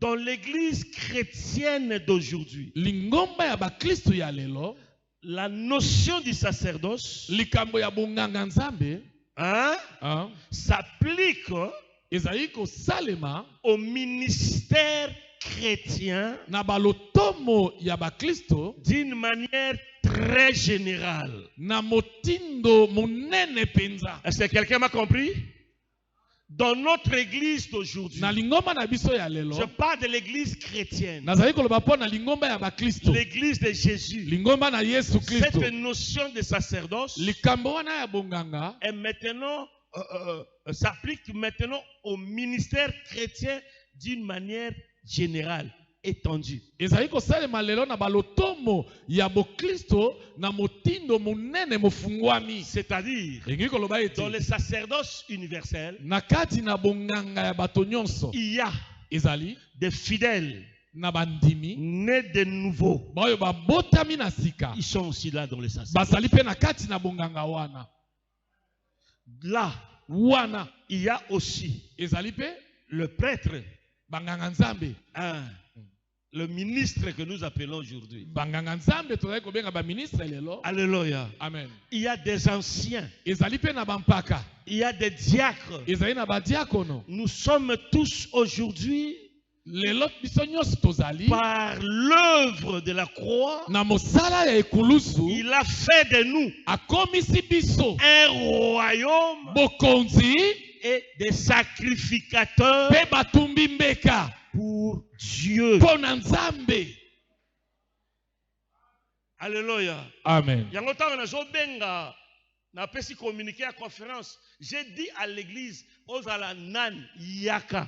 dans l'église chrétienne d'aujourd'hui, lingomba ya bakristo ya lelo la notion du sacerdoce likambo ya bonganga nzambe hein, s'applique ezali kosalema au ministère chrétien na balotomo ya bakristo d'une manière très générale. na motindo monene penza. Est-ce que quelqu'un m'a compris? Dans notre église d'aujourd'hui, na lingomba na biso ya lelo je parle de l'église chrétienne, nazali koloba mpo na lingomba ya bakristo l'église de Jésus. lingomba na Yesu Kristo. Cette notion de sacerdoce likambo wana ya bonganga est maintenant s'applique maintenant au ministère chrétien d'une manière générale, étendue. ezali kosalema lelo na balotomo ya bokristo na motindo monene mofungwami. C'est-à-dire, elingi koloba dans ete le sacerdoce universel, na kati na bonganga ya bato nyonso il y a ezali des fidèles na bandimi nés de nouveau. baoyo babotami na sika Ils sont aussi là dans le sacerdoce. bazali mpe na kati na bonganga wana Là, wana il y a aussi ezali mpe le prêtre, banganga nzambe hein, le ministre que nous appelons aujourd'hui. banganga nzambe tozali kobenga baministre lelo. Alléluia. Amen. Il y a des anciens, ezali mpe na bampaka il y a des diacres. ezali na badiakono. Nous sommes tous aujourd'hui, lelo biso nyonso tozali par l'œuvre de la croix, na mosala ya ekulusu il a fait de nous akomisi biso un royaume bokonzi et des sacrificateurs mpe batumbi mbeka pour Dieu. mpo na nzambe. Alléluia. Amen. Yango ntango nazobenga napesi communiqué à conférence, j'ai dit à l'église ozala nani yaka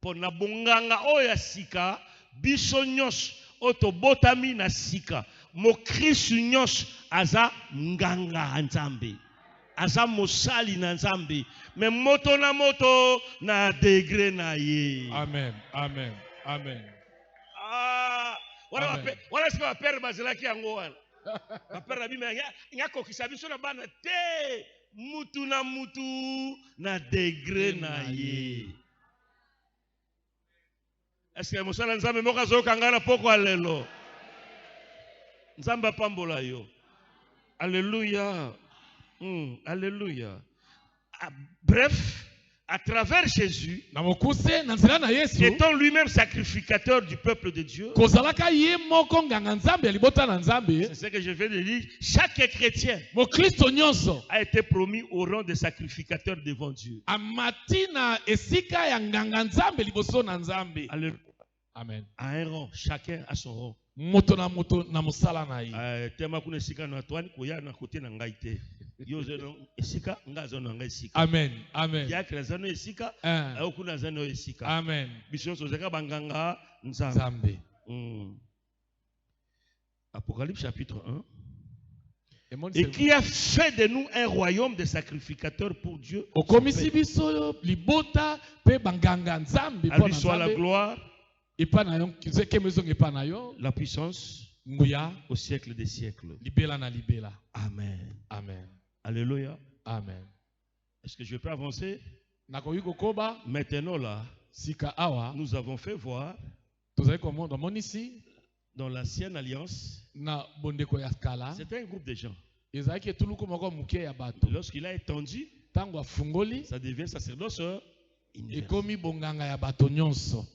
pona bonganga oya sika biso nyos otobotami na sika mo Kristu nyos aza nganga nzambe aza mosali na nzambe me moto na degré na ye. Amen. Amen. Amen. Ah, Amen. wala sika bapere bazelaki yango wana bapere na bima ngakokisa biso na bana te mutu na degré na ye. Est-ce que mosala nzambe moko azoyoka na poko alelo? Nzambe apambola yo. Alléluia. Alléluia. Bref, à travers Jésus, na mokuse na nzela na Yesu étant lui-même sacrificateur du peuple de Dieu, kozalaka ye moko nganga nzambe ya libota na nzambe. c'est ce que je viens de dire, chaque chrétien mokristo nyonso a été promis au rang de sacrificateur devant Dieu. amati na esika ya nganga nzambe liboso na nzambe. Alléluia. Amen. À un rang, chacun a son rang. moto na mosala na ye. Tema kuna esika na Antoine koya na kote na ngai te. Yo zeno esika nga zo na ngai esika. Amen. Amen. Ya krezano esika, au kuna zano esika. Amen. Biso zeka banganga nzambe. Nzambe. Apocalypse chapitre 1. Et Et qui a fait de nous un royaume de sacrificateurs pour Dieu. okomisi biso libota pe banganga nzambe À lui soit la gloire, la puissance nguya au siècle des siècles. libela na libela. Amen. Amen. Alléluia. Amen. Est-ce que je peux avancer? nakoki kokoba Maintenant là, sika awa nous avons fait voir tozali komona monisi dans l'ancienne alliance, na bondeko ya kala c'était un groupe de gens. ezalaki etuluku moko muke ya bato Lorsqu'il a étendu, ntango afungoli ça devient sacerdoce universel. ekomi bonganga ya bato nyonso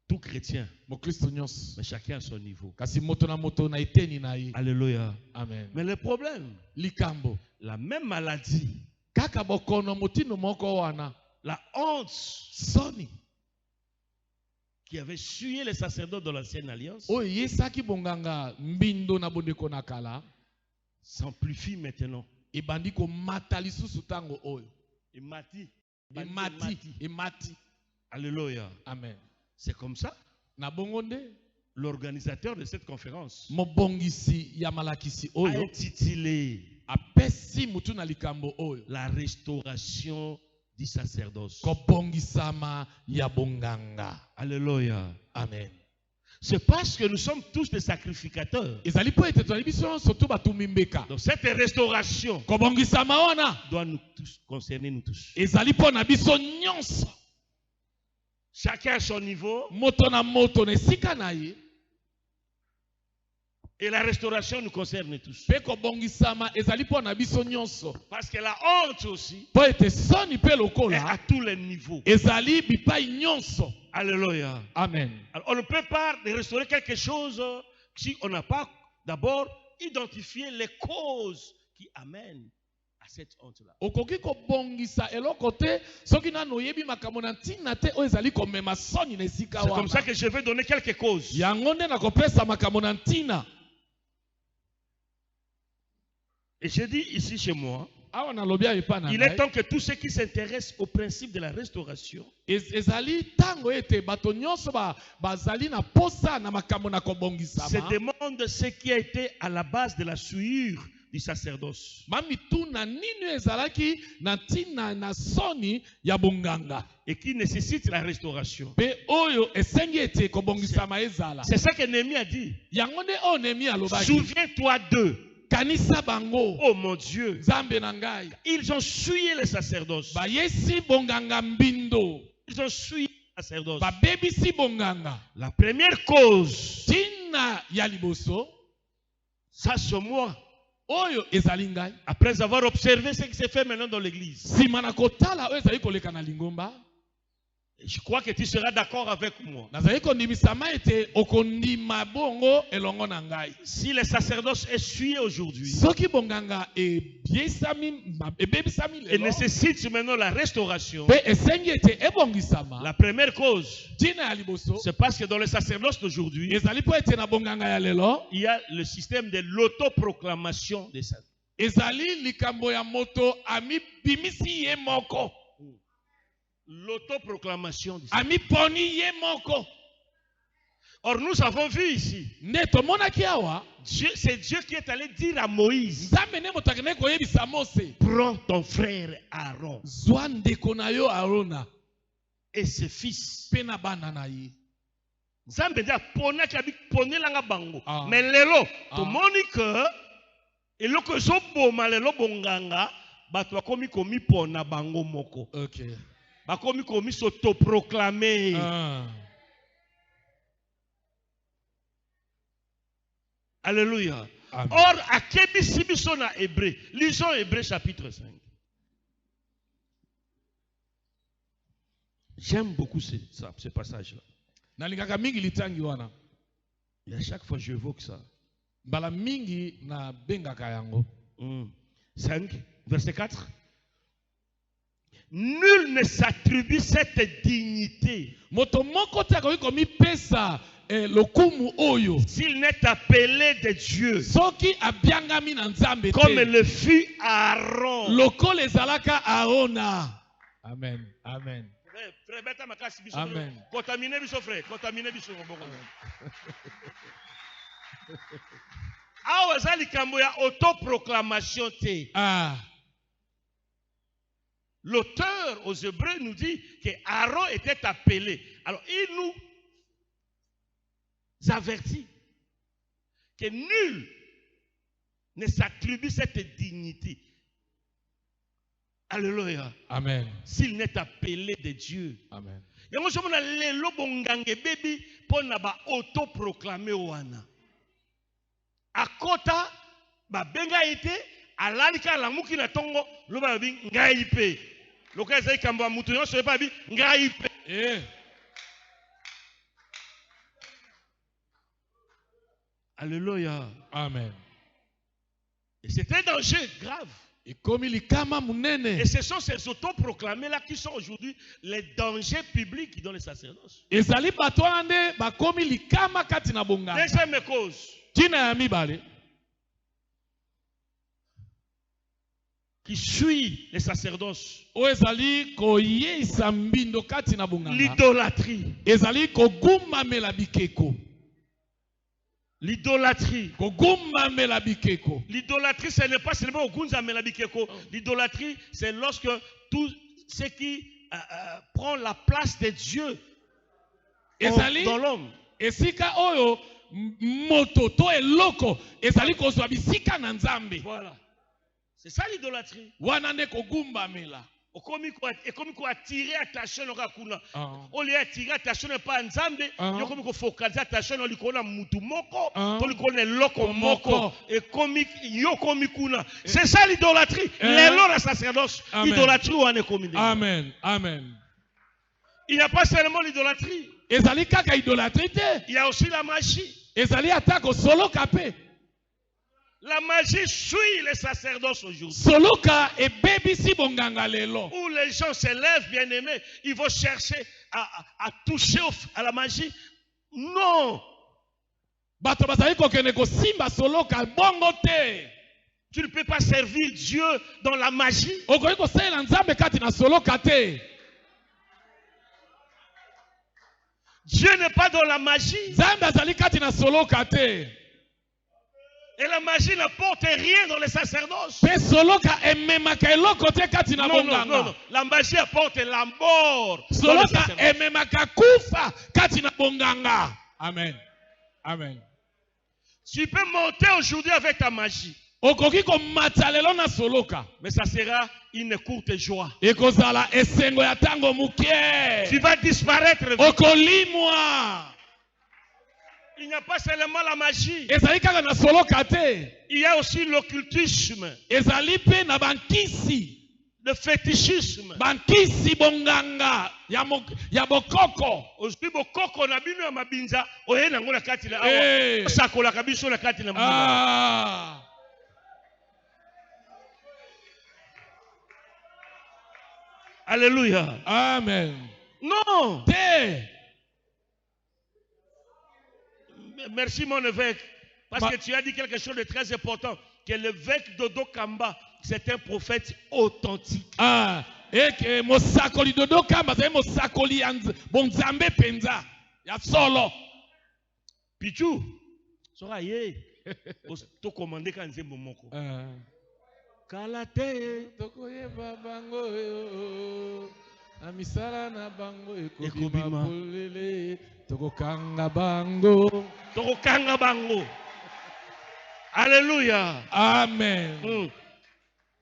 Tout chrétien, mokristo nyonso mais chacun à son niveau. kasi moto na eteni na ye. Alléluia. Amen. Mais le problème, Likambo la même maladie, kaka bokono motino moko wana la honte soni qui avait sué les sacerdotes de l'ancienne alliance, oyo yesaki bonganga mbindo na bondeko na kala s'amplifie maintenant. ebandi komata lisusu ntango oyo Et Mati. emati. Alléluia. Amen. C'est comme ça. Na bongo nde L'organisateur de cette conférence mobongisi ya malakisi a oyo intitulé apesi mutu na likambo oyo la restauration du sacerdoce. kobongisama ya bonganga. Alléluia. Amen. C'est parce que nous sommes tous des sacrificateurs. ezali po ete tozali biso nyonso tu batumi mbeka Donc cette restauration kobongisama wana doit nous tous concerner, nous tous. ezali po na biso nyonso Chacun à son niveau. moto na moto na esika na ye. Et la restauration nous concerne tous. Pe kobongisama ezali po na biso nyonso Parce que la honte aussi po ete soni pe est à lokola tous les niveaux. ezali bipai nyonso. Alléluia. Amen. Alors, on ne peut pas restaurer quelque chose si on n'a pas d'abord identifié les causes qui amènent à cette honte-là. Okoki kobongisa eloko te soki nanu oyebi makambo na ntina te oyo ezali komema soni na esika C'est comme ça wana. que je vais donner quelques causes. Yango nde nakopesa makambo na ntina. Et je dis ici chez moi, Awa nalobi epa na il est ngai. temps que tous ceux qui s'intéressent au principe de la restauration Ezali tango ete bato nyonso bazali na posa na makambo na se kobongisama. demandent ce qui a été à la base de la souillure du sacerdoce. Mamituna nini ezalaki na ntina na soni ya bonganga. Et qui nécessite la restauration. Pe oyo esengi ete kobongisama ezala. C'est ça que Néhémie a dit. Yango nde oyo Nehemi alobaki. Souviens-toi d'eux. Kanisa bango. Oh mon Dieu. Nzambe na ngai. Ils ont souillé les sacerdoces. Bayesi bonganga mbindo. Ils ont souillé les sacerdoces. Babebisi bonganga. La première cause, Tina ya liboso. ça c'est moi. Oyo ezali ngai. Après avoir observé ce qui s'est fait maintenant dans l'église, Sima na kotala oyo ezali koleka na lingomba. je crois que tu seras d'accord avec moi. Nazali kondimisama ete okondima bongo elongo na ngai. Si les sacerdoces est souillé aujourd'hui Soki bonganga ebebisami et lelo. nécessite maintenant la restauration, Pe esengi ete ebongisama. la première cause, Tina ya liboso. c'est parce que dans les sacerdoces d'aujourd'hui, Ezali po ete na bonganga ya lelo. il y a le système de l'autoproclamation des saints. Ezali likambo ya moto ami bimisi ye moko. L'autoproclamation des saints. Ami poni ye moko. Or, nous avons vu ici, Neto monaki awa. c'est Dieu qui est allé dire à Moïse, Nzambe ne motakene koyebisa Mose. prends ton frère Aaron Zwa ndeko na yo Arona. et ses fils. Pe na bana na ye. Nzambe dia ponaki abi ponelanga bango. Ah. Mais lelo, Ah. tomoni que eloko ezoboma lelo bonganga, bato bakomi komi pona bango moko. Okay. Bakomi komi s'autoproclamer. Alléluia. Amen. Or, akebisi biso na Hébreu. Lisons Hébreu chapitre 5. J'aime beaucoup ce passage-là. Nalingaka mingi litangi wana. Et à chaque fois, j'évoque ça. Bala mingi na bengaka yango. 5, verset 4. Nul ne s'attribue cette dignité Moto moko te akoki komipesa lokumu oyo. s'il n'est appelé de Dieu, Soki abiangami na Nzambe comme te. le fut Aaron. Lokolo ezalaka Aona. Amen. Amen. Frère, beta makasi biso. Amen. Contaminer biso, frère. Contaminer biso. Awa za likambo ya autoproclamation te. L'auteur aux Hébreux nous dit que Aaron était appelé. Alors il nous avertit que nul ne s'attribue cette dignité. Alléluia. Amen. S'il n'est appelé de Dieu. Amen. Yango somona lelo bongange bebi pona ba autoproclamé wana. Akota ba benga ite alalika la muki na tongo lo ba bi ngai pe. Loka ezai kamba mutu nyonso ba bi ngai pe. Alléluia. Amen. Et c'est un danger grave. Et ce sont ces autoproclamés-là qui sont aujourd'hui les dangers publics dans les sacerdoces. Deuxième cause. Qui suit les sacerdoces. L'idolâtrie. L'idolâtrie. L'idolâtrie, ce n'est pas seulement au Gunzamela Bikeko. L'idolâtrie, c'est lorsque tout ce qui prend la place de Dieu dans l'homme. Voilà. C'est ça l'idolâtrie. Et comme il attirer attention au lieu d'attirer attention pas nzambe yo comme il focaliser attention au likona mutu moko to likona loko moko et comme yo comme kuna c'est ça l'idolâtrie les lois la sacerdoce idolâtrie ou ane comme amen amen. Il n'y a pas seulement l'idolâtrie, il y a aussi la magie. La magie suit les sacerdoces aujourd'hui. Où les gens se lèvent, bien aimés, ils vont chercher à toucher à la magie. Non. Tu ne peux pas servir Dieu dans la magie. Dieu n'est pas dans la magie. Et la magie n'apporte rien dans les sacerdoces. Non. La magie apporte la mort. Amen. Amen. Tu peux monter aujourd'hui avec ta magie. Mais ça sera une courte joie. Tu vas disparaître. Il n'y a pas seulement la magie. Il y a aussi l'occultisme. Le fétichisme. Aujourd'hui, bokoko na bino ya mabinza oye nango na kati na awa sakola kabiso na kati na mabinza. Alléluia. Amen. Non. Merci mon évêque, parce que tu as dit quelque chose de très important, que l'évêque Dodo Kamba, c'est un prophète authentique. Et que Mosakoli Dodo Kamba, c'est Mosakoli Bonzambe Penza. Ya solo. Pichou, sera yé. To commandé quand c'est momoko. Kalate. Tokoye babango yo. Amisala na bango ekobima polele. Tokokanga bango. Tokokanga bango. Alléluia. Amen.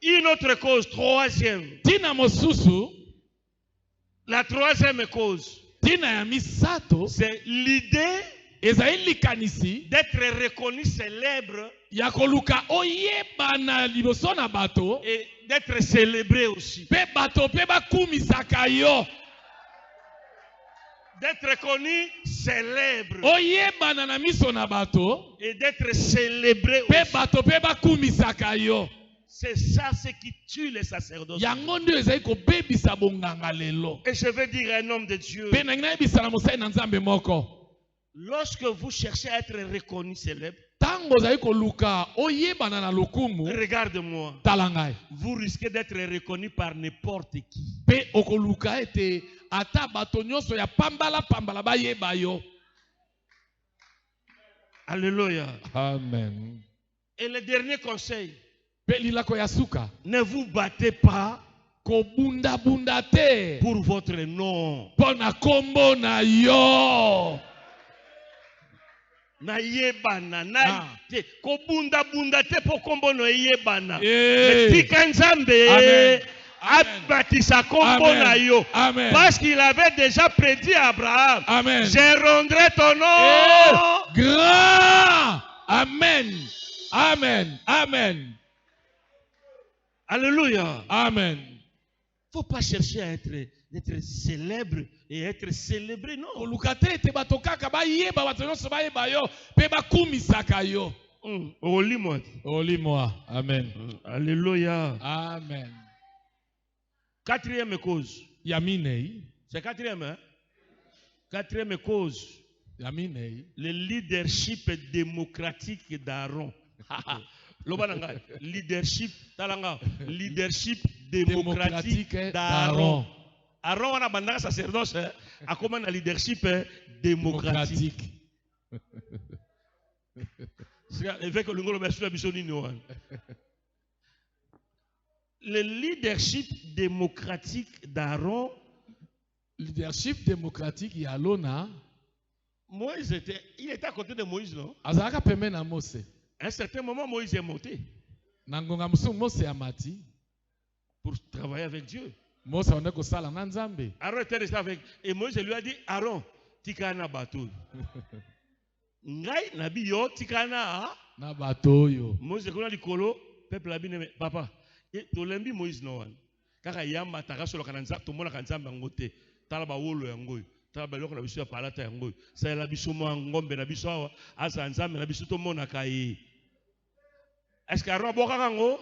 Une autre cause, troisième. Tina mosusu. La troisième cause. Tina ya misato. C'est l'idée d'être reconnu célèbre. Yakoluka oyebana liboso na bato. Et d'être célébré aussi. Pe bato pe bakumisaka yo. D'être reconnu célèbre. Et d'être célébré aussi. C'est ça ce qui tue les sacerdotes. Et je veux dire à un homme de Dieu. Lorsque vous cherchez à être reconnu célèbre, regarde-moi. Vous risquez d'être reconnu par n'importe qui. Alléluia. Amen. Et le dernier conseil, ne vous battez pas pour votre nom. Na yebana na te ko bunda te po kombo no yebana tika nzambe Abatisa kombo na yo. Parce qu'il avait déjà prédit à Abraham. Amen. Je rendrai ton nom grand. Amen. Amen. Amen. Alléluia. Amen. Faut pas chercher à être célèbre et être célébré, non. Olis-moi. Amen. Alléluia. Amen. Quatrième cause. Yaminei. C'est quatrième, hein? Quatrième cause. Yaminei. Le leadership démocratique d'Aaron. Leadership démocratique d'Aaron. Aaron a bandé sacerdoce a comme un leadership démocratique. Le leadership démocratique d'Aaron. Leadership démocratique Yalona. Moïse il était à côté de Moïse, non? Azaka peme na Mose. À un certain moment, Moïse est monté Nangonga musu Mose amati pour travailler avec Dieu. Mose on est ko sala na Nzambe. Aaron était resté avec et Moïse lui a dit Aaron, tikana bateau. Ngai nabi yo tikana na bateau yo. Moïse ko na likolo peuple la bine papa. To lembi Moïse no wan. Kaka yamba taka solo kananza to mona kanzamba ngote. Tala ba wolo yango. Tala ba loko na biso ya palata yango. Sa la biso mo ngombe na biso awa asa nzambe na biso to mona kai. Est-ce qu'Aaron boka kango?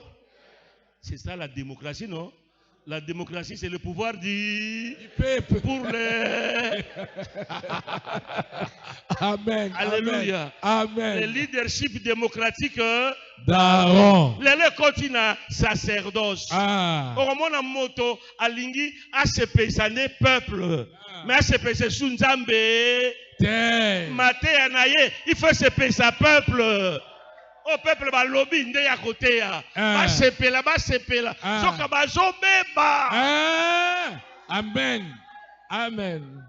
C'est ça la démocratie, non? La démocratie, c'est le pouvoir du peuple pour les. Amen. Alléluia. Amen. Le leadership démocratique d'Aaron. Le continent sacerdoce. Au moment où moto alingi a se paysaner peuple, mais a se payser sous Nzambe. Maté anaye, il faut se payser peuple. Au peuple ba lobby ndé ya côté ya ba sepela soka ba zobeba. Amen. Amen.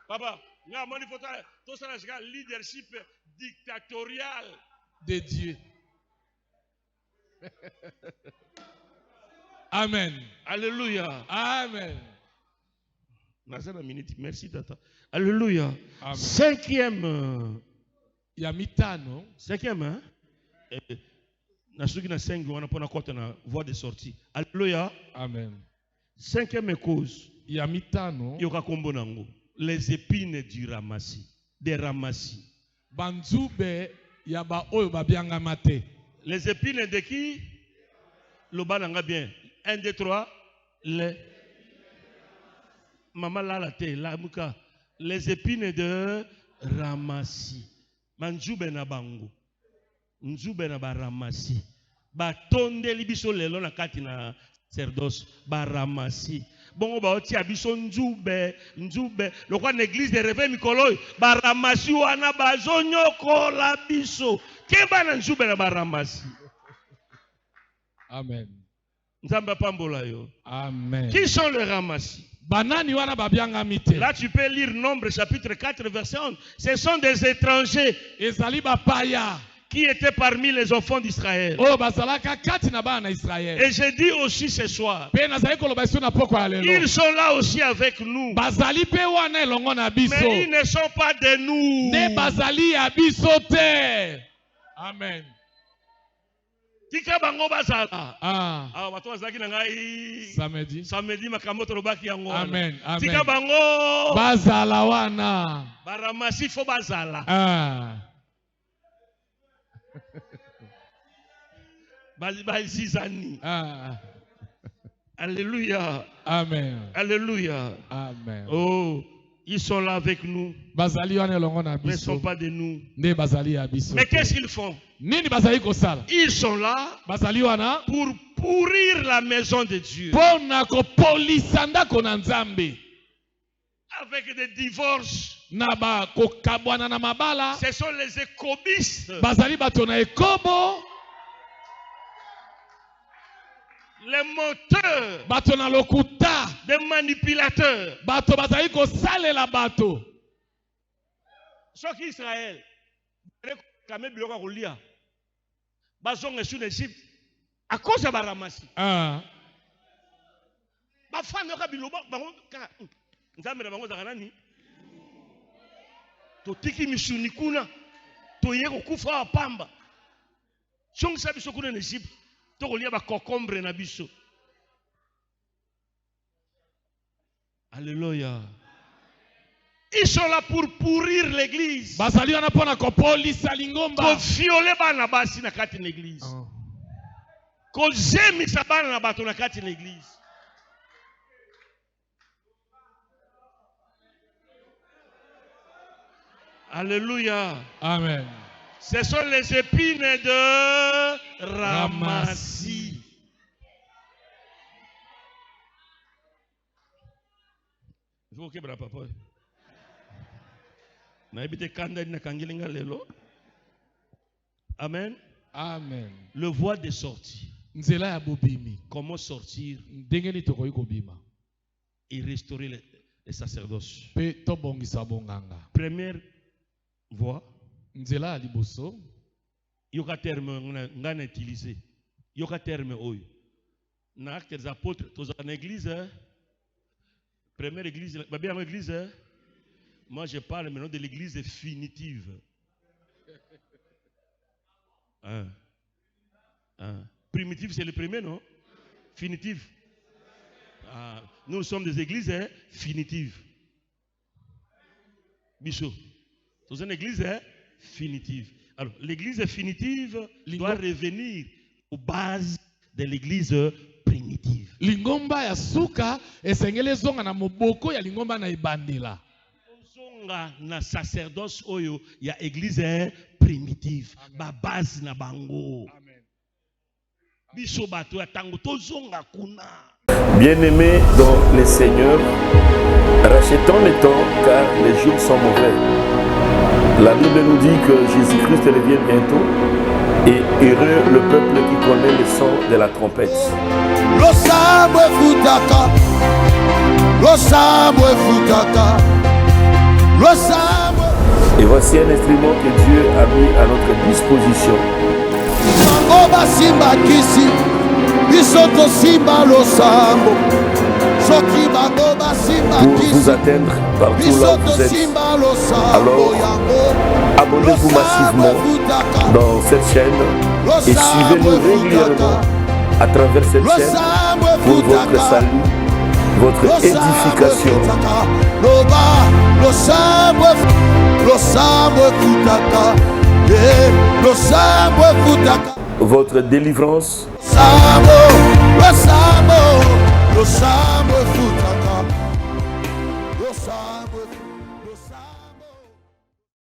Papa, nga moni photo to ça la leadership dictatorial de Dieu. Amen. Alléluia. Amen. Merci tata. Alléluia. Amen. Cinquième. Yamitano. Cinquième, hein? Nasuki na 5 wana pona kota na voie de sortie. Alléluia. Amen. Cinquième cause. Yamitano. Yoka kombo nango. Les épines du ramassis. Des ramassis. Banzube yaba oyo babianga mate. Les épines de qui? Le bananga bien. 1, 2, 3. Les. Maman la te, la muka. Les épines de ramassis. Manjube na bango. Nzube na baramasi. Ba tonde libiso lelo na kati na cerdos. Baramasi. Bongo ba oti abiso nzube. Le quoi l'église de réveil mikolo. Baramasi wana bazonyo kola biso. Keba na nzube na baramasi. Amen. Nzamba pambola yo. Amen. Qui sont les ramassis? Là tu peux lire Nombre chapitre 4 verset 11. Ce sont des étrangers qui étaient parmi les enfants d'Israël. Et je dis aussi ce soir, ils sont là aussi avec nous. Mais ils ne sont pas de nous. Amen. Tika bango bazala. Watu wazaki na ngai samedi makamoto robaki yango. Amen. Tika bango bazala wana. Baramasi fo bazala. Bazizani. Alléluia. Amen. Alléluia. Amen. Oh, ils sont là avec nous. Mais ils ne sont pas de nous. Mais qu'est-ce qu'ils font? Ils sont là pour pourrir la maison de Dieu. Avec des divorces. Ce sont les écobistes. Les moteurs. Des manipulateurs. Sauf qu'Israël, à cause de Baramasi. bafana ka biloba bango ka nzambe na bango za nani totiki misuni kuna toye kokufa pamba chongisa biso kuna na Egypte to kolia ba concombre na biso. Alléluia. Ils sont là pour pourrir l'église. Bazali wana pona ko polisa lingomba. Ko violer bana basi na kati na église. Ko zemisa bana na bato na kati na église. Alléluia. Amen. Ce sont les épines de Ramassi. Il faut que papa. Amen. Amen. Le voie de sortie. Nzela ya bobimi. Comment sortir Ndengeni tokoyi kobima. Et restaurer le sacerdoce. Pe tobongisa bonganga. Première voie. Nzela ya liboso. Yoka terme ngana utilisé. Yoka terme oyo. Na acte des apôtres, tous en église. Première église, bien église. Moi, je parle maintenant de l'église définitive. Primitive, c'est le premier, non? Finitive. Nous sommes des églises finitives. Bichot. C'est une église finitive. Alors, l'église finitive doit revenir aux bases de l'église primitive. Lingomba ya suka esengele zonga na moboko ya lingomba na ibandela. Na sacerdoce oyo ya église primitive ba base na bango. Biso bato ya tango tozonga kuna. Bien-aimés dans les seigneurs, rachetons le temps car les jours sont mauvais. La Bible nous dit que Jésus-Christ revient bientôt et heureux le peuple qui connaît le son de la trompette. Et voici un instrument que Dieu a mis à notre disposition. Pour vous atteindre partout là où vous êtes. Alors, abonnez-vous massivement dans cette chaîne et suivez-nous régulièrement à travers cette chaîne pour votre salut, votre édification. Votre délivrance.